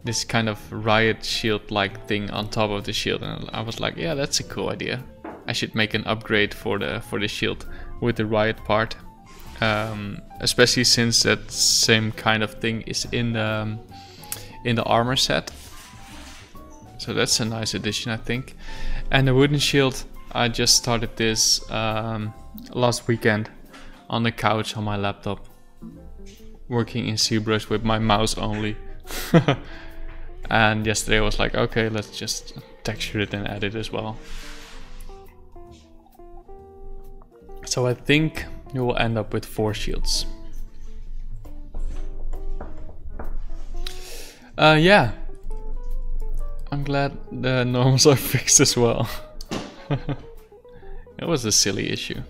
this kind of riot shield like thing on top of the shield, and I was like, yeah, that's a cool idea. I should make an upgrade for the shield with the riot part, especially since that same kind of thing is in the armor set. So that's a nice addition, I think. And the wooden shield, I just started this last weekend on the couch on my laptop, working in ZBrush with my mouse only. And yesterday I was like, okay, let's just texture it and add it as well. So I think you will end up with 4 shields. Yeah. I'm glad the normals are fixed as well. It was a silly issue.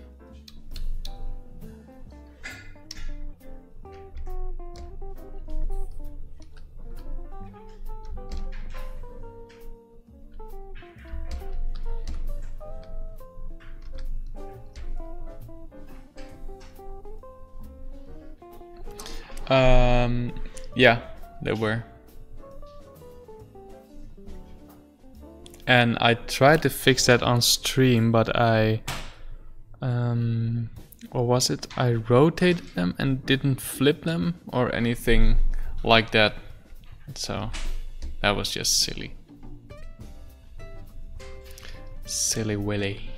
Yeah, they were. And I tried to fix that on stream, but what was it? I rotated them and didn't flip them or anything like that. So that was just silly. Silly Willy.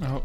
Oh.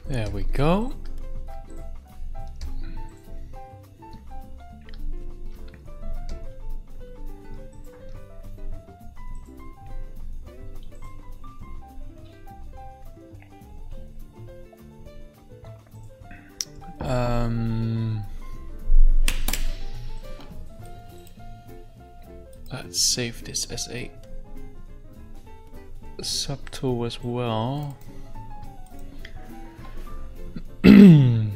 There we go. Let's save this as a subtool as well. And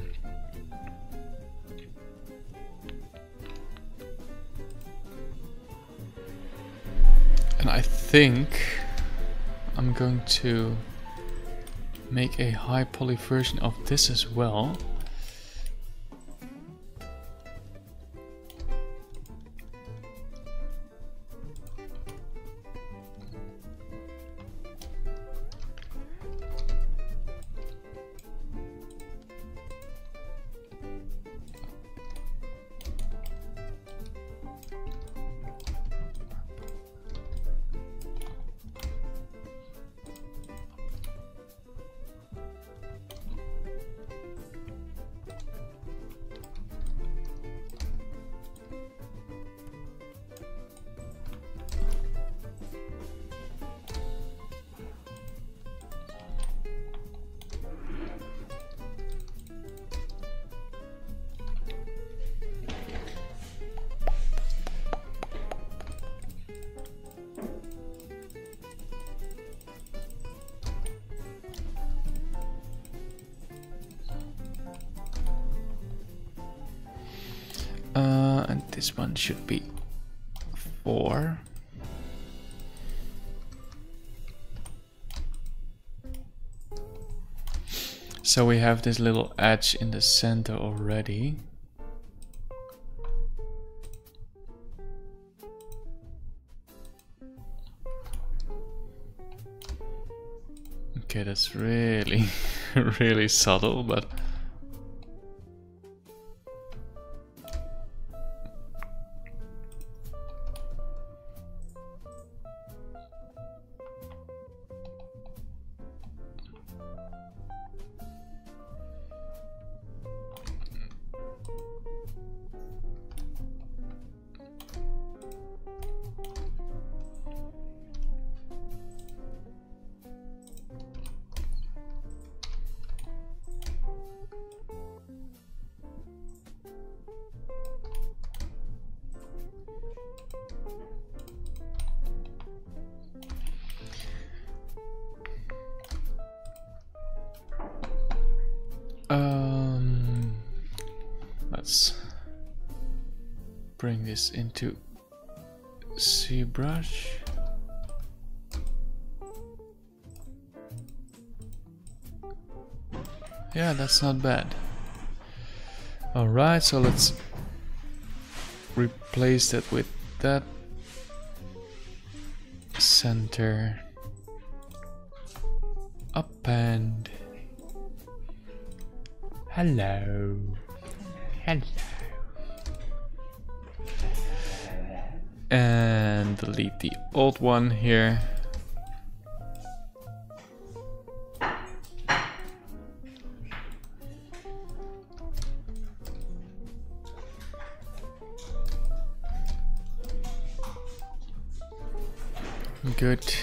I think I'm going to make a high poly version of this as well. And this one should be 4. So we have this little edge in the center already. Okay, that's really, really subtle, but let's bring this into ZBrush. Yeah, that's not bad. Alright, so let's replace that with that center append. Hello. Hello. And delete the old one here. Good.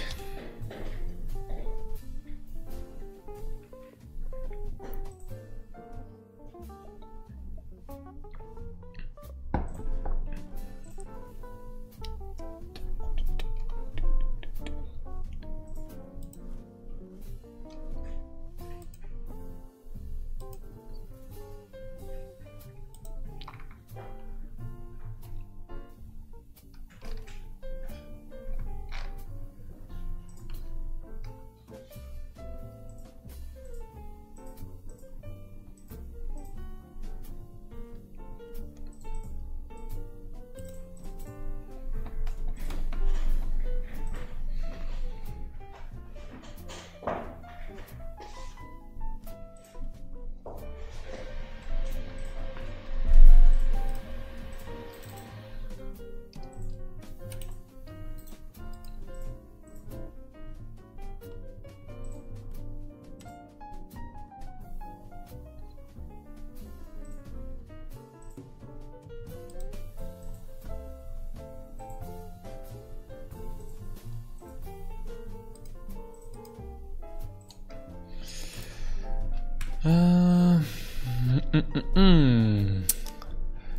Uh,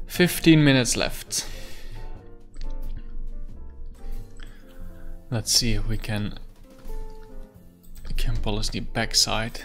15 minutes left. Let's see if we can polish the backside.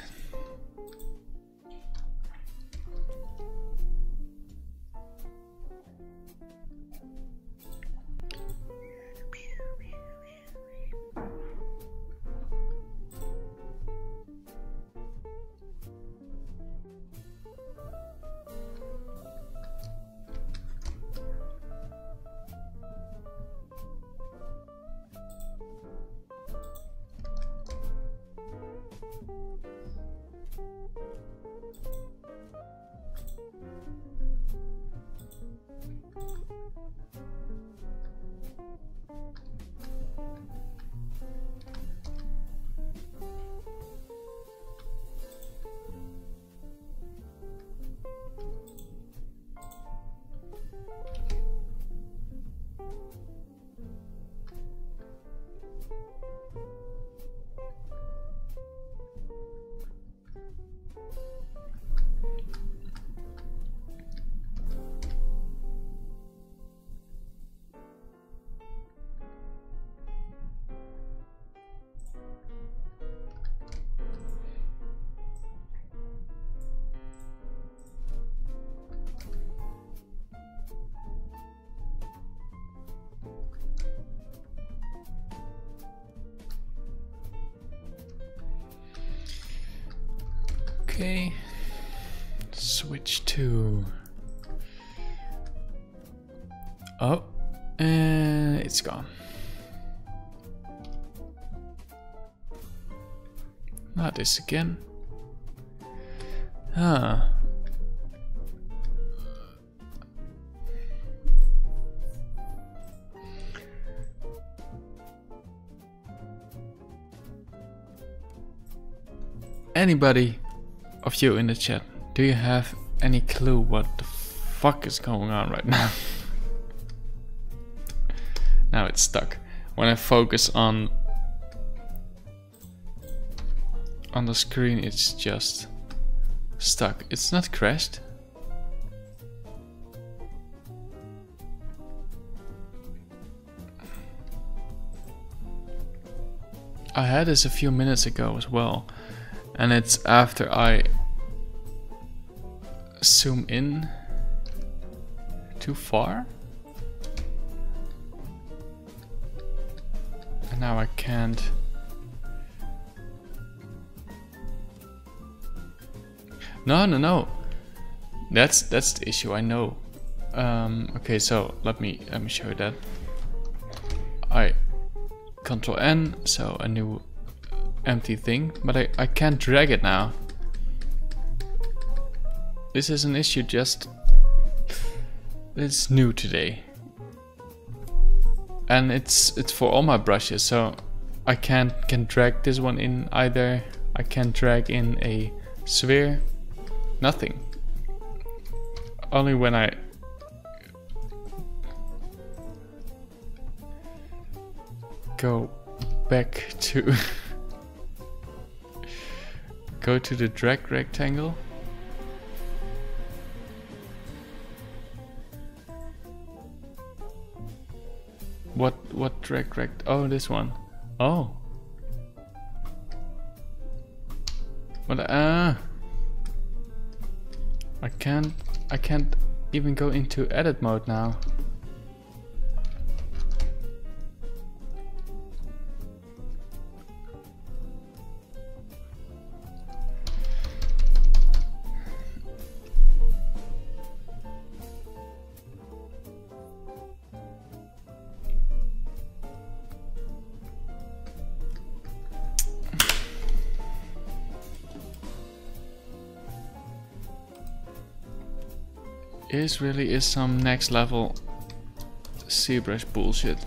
Okay, switch to, oh, and it's gone. Not this again. Ah. Anybody of you in the chat, do you have any clue what the fuck is going on right now? Now it's stuck. When I focus on the screen, it's just stuck. It's not crashed. I had this a few minutes ago as well. And it's after I zoom in too far. And now I can't. No. That's the issue, I know. Okay, so let me show you that. I Control N, so a new empty thing, but I can't drag it now. This is an issue, just it's new today, and it's for all my brushes, so I can drag this one in either. I can't drag in a sphere, nothing. Only when I go back to go to the drag rectangle. What drag rect? Oh, this one. Oh. But I can't even go into edit mode now. This really is some next level ZBrush bullshit.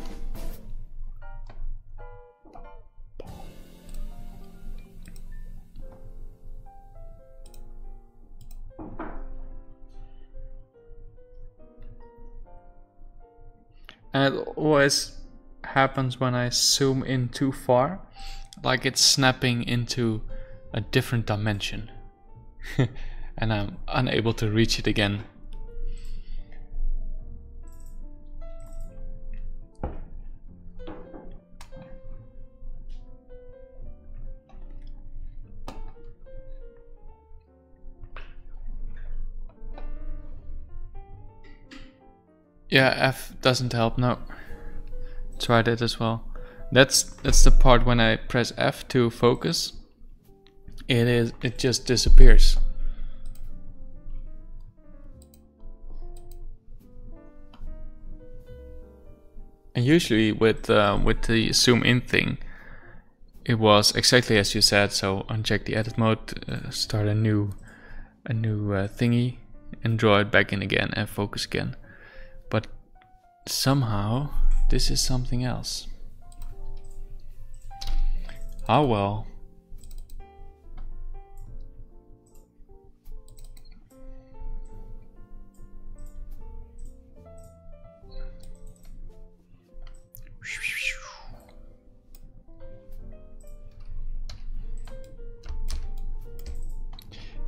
And it always happens when I zoom in too far, like it's snapping into a different dimension. and I'm unable to reach it again. Yeah, F doesn't help, no. Tried it as well. That's the part when I press F to focus. It just disappears. And usually with the zoom in thing, it was exactly as you said. So uncheck the edit mode, start a new thingy, and draw it back in again and focus again. But somehow this is something else. Oh well.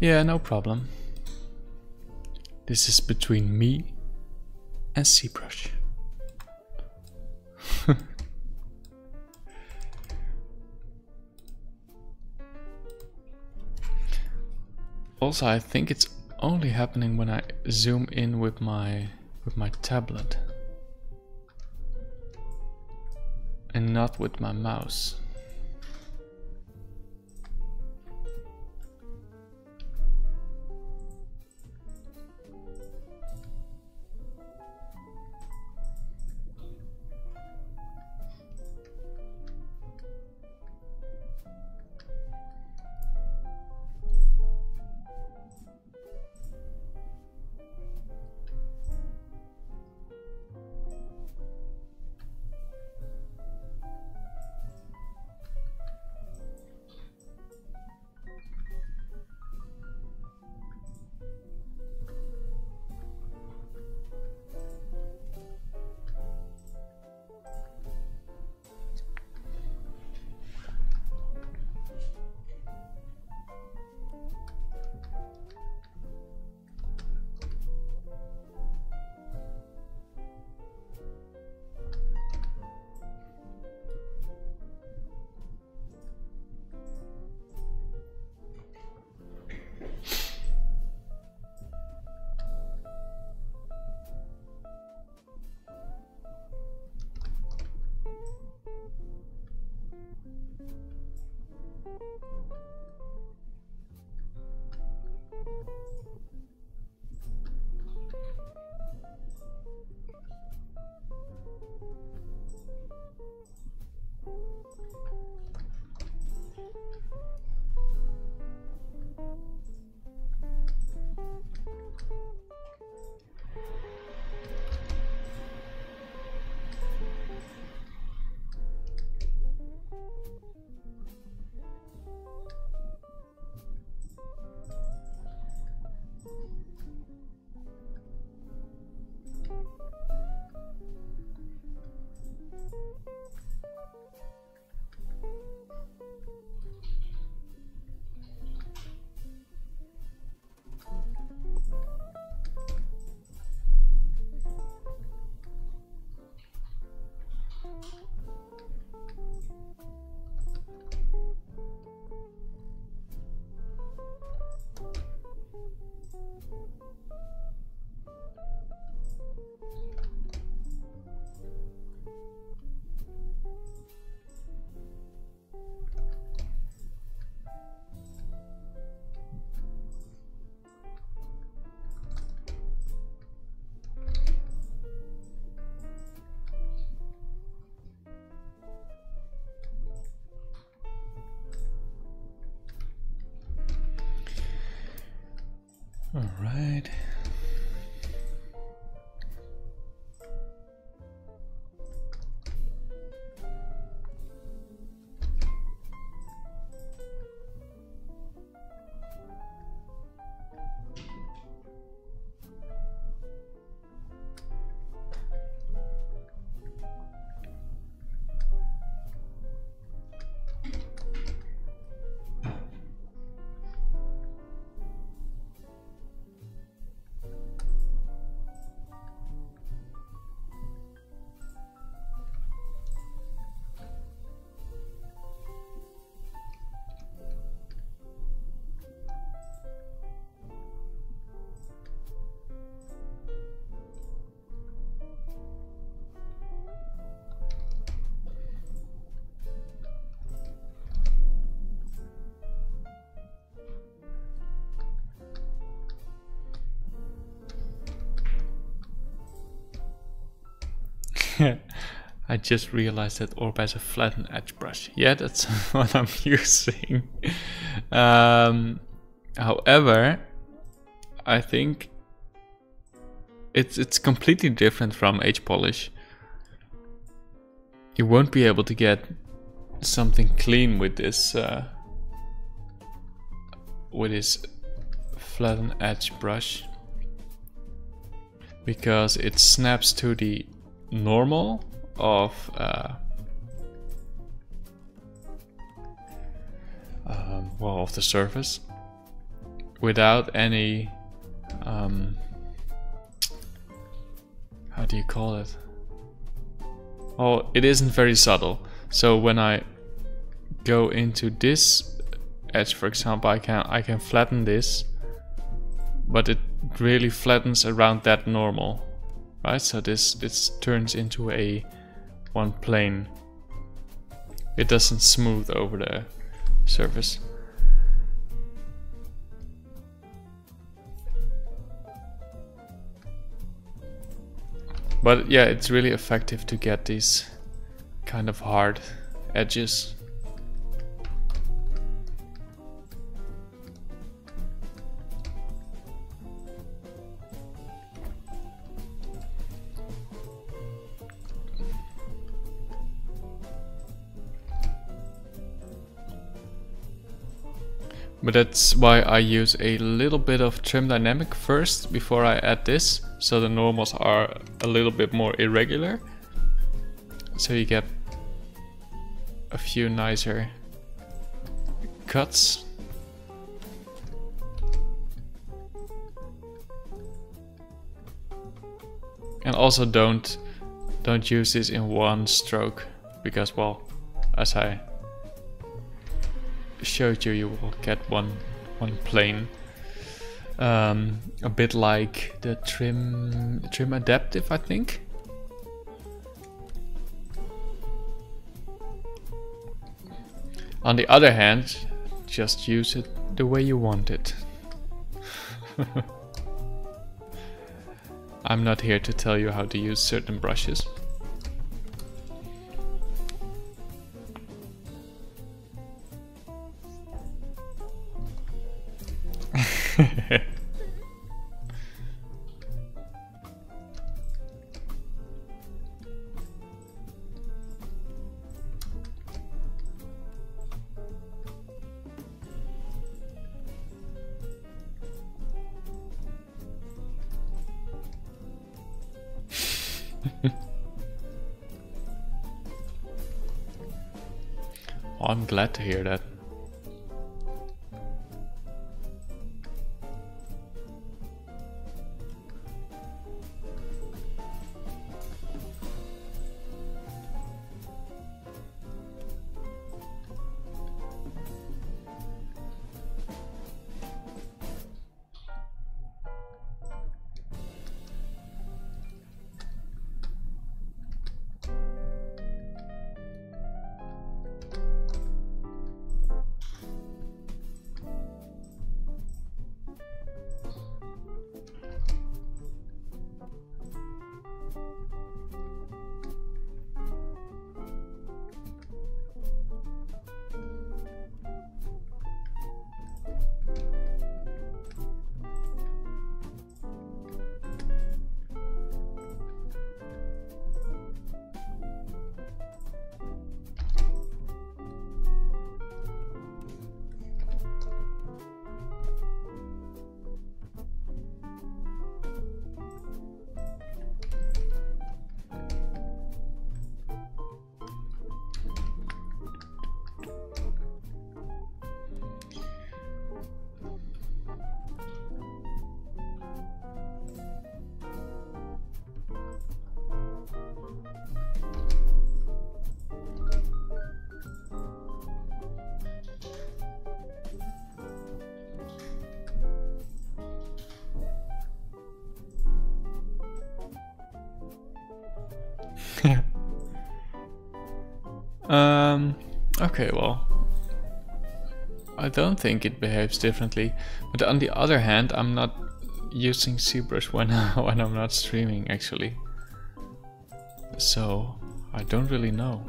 Yeah, no problem. This is between me and ZBrush. Also, I think it's only happening when I zoom in with my tablet and not with my mouse. All right. I just realized that Orb has a flattened edge brush. Yeah, that's what I'm using. However, I think it's completely different from H polish. You won't be able to get something clean with this flattened edge brush, because it snaps to the normal of of the surface without any how do you call it? Oh, it isn't very subtle. So when I go into this edge, for example, I can flatten this, but it really flattens around that normal, right? So this turns into a one plane. It doesn't smooth over the surface. But yeah, it's really effective to get these kind of hard edges. But that's why I use a little bit of trim dynamic first before I add this, so the normals are a little bit more irregular, so you get a few nicer cuts. And also don't use this in one stroke, because, well, as I showed you, you will get one plane, a bit like the trim adaptive, I think. On the other hand, just use it the way you want it. I'm not here to tell you how to use certain brushes. Oh, I'm glad to hear that. Okay, well, I don't think it behaves differently, but on the other hand, I'm not using ZBrush when I'm not streaming, actually. so I don't really know.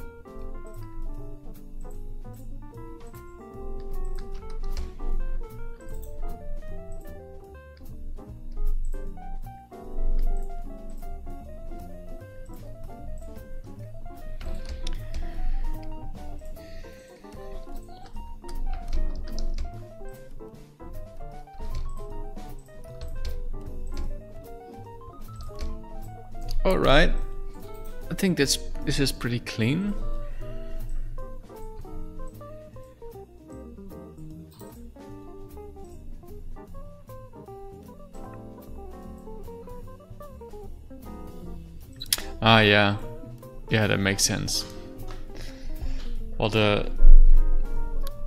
Alright, I think this is pretty clean. Ah, yeah, that makes sense. Well,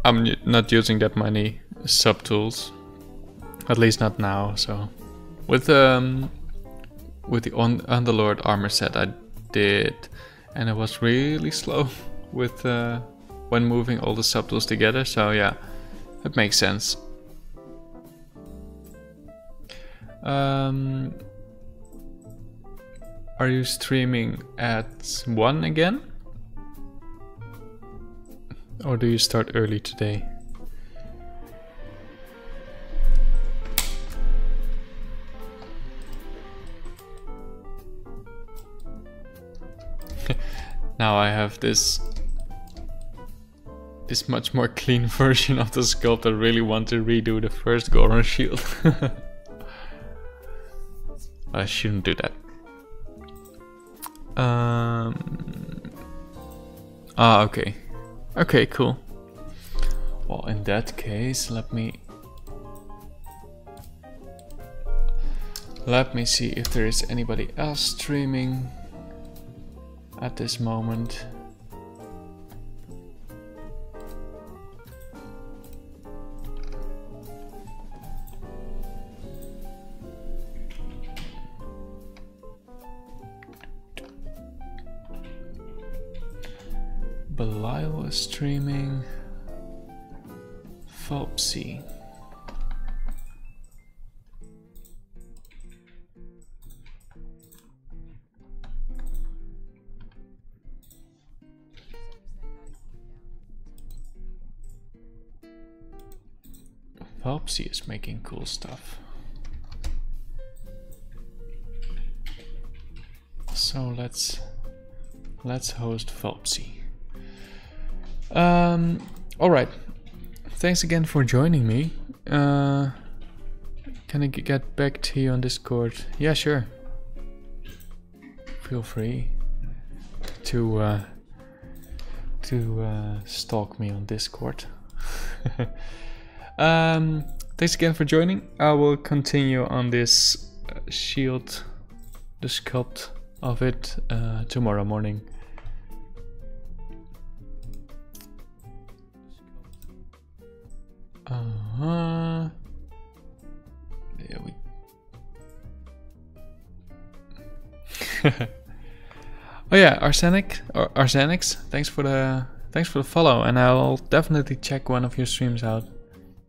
I'm not using that many subtools, at least not now. So with the Underlord armor set I did, and it was really slow with when moving all the subtools together. So yeah, it makes sense. Are you streaming at 1 again? Or do you start early today? Now I have this much more clean version of the sculpt. I really want to redo the first Goron shield. I shouldn't do that. Okay. Okay, cool. Well, in that case, let me see if there is anybody else streaming at this moment. Belial is streaming. Fopsy. Fopsy is making cool stuff. So let's host Fopsy. Alright. Thanks again for joining me. Can I get back to you on Discord? Yeah, sure. Feel free to stalk me on Discord. Thanks again for joining. I will continue on this shield, the sculpt of it, tomorrow morning. Yeah, oh yeah, Arsenics. Thanks for the follow, and I'll definitely check one of your streams out.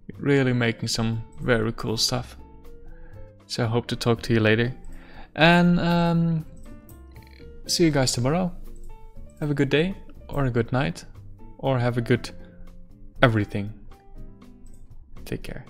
You're really making some very cool stuff. So I hope to talk to you later, and see you guys tomorrow. Have a good day, or a good night, or have a good everything. Take care.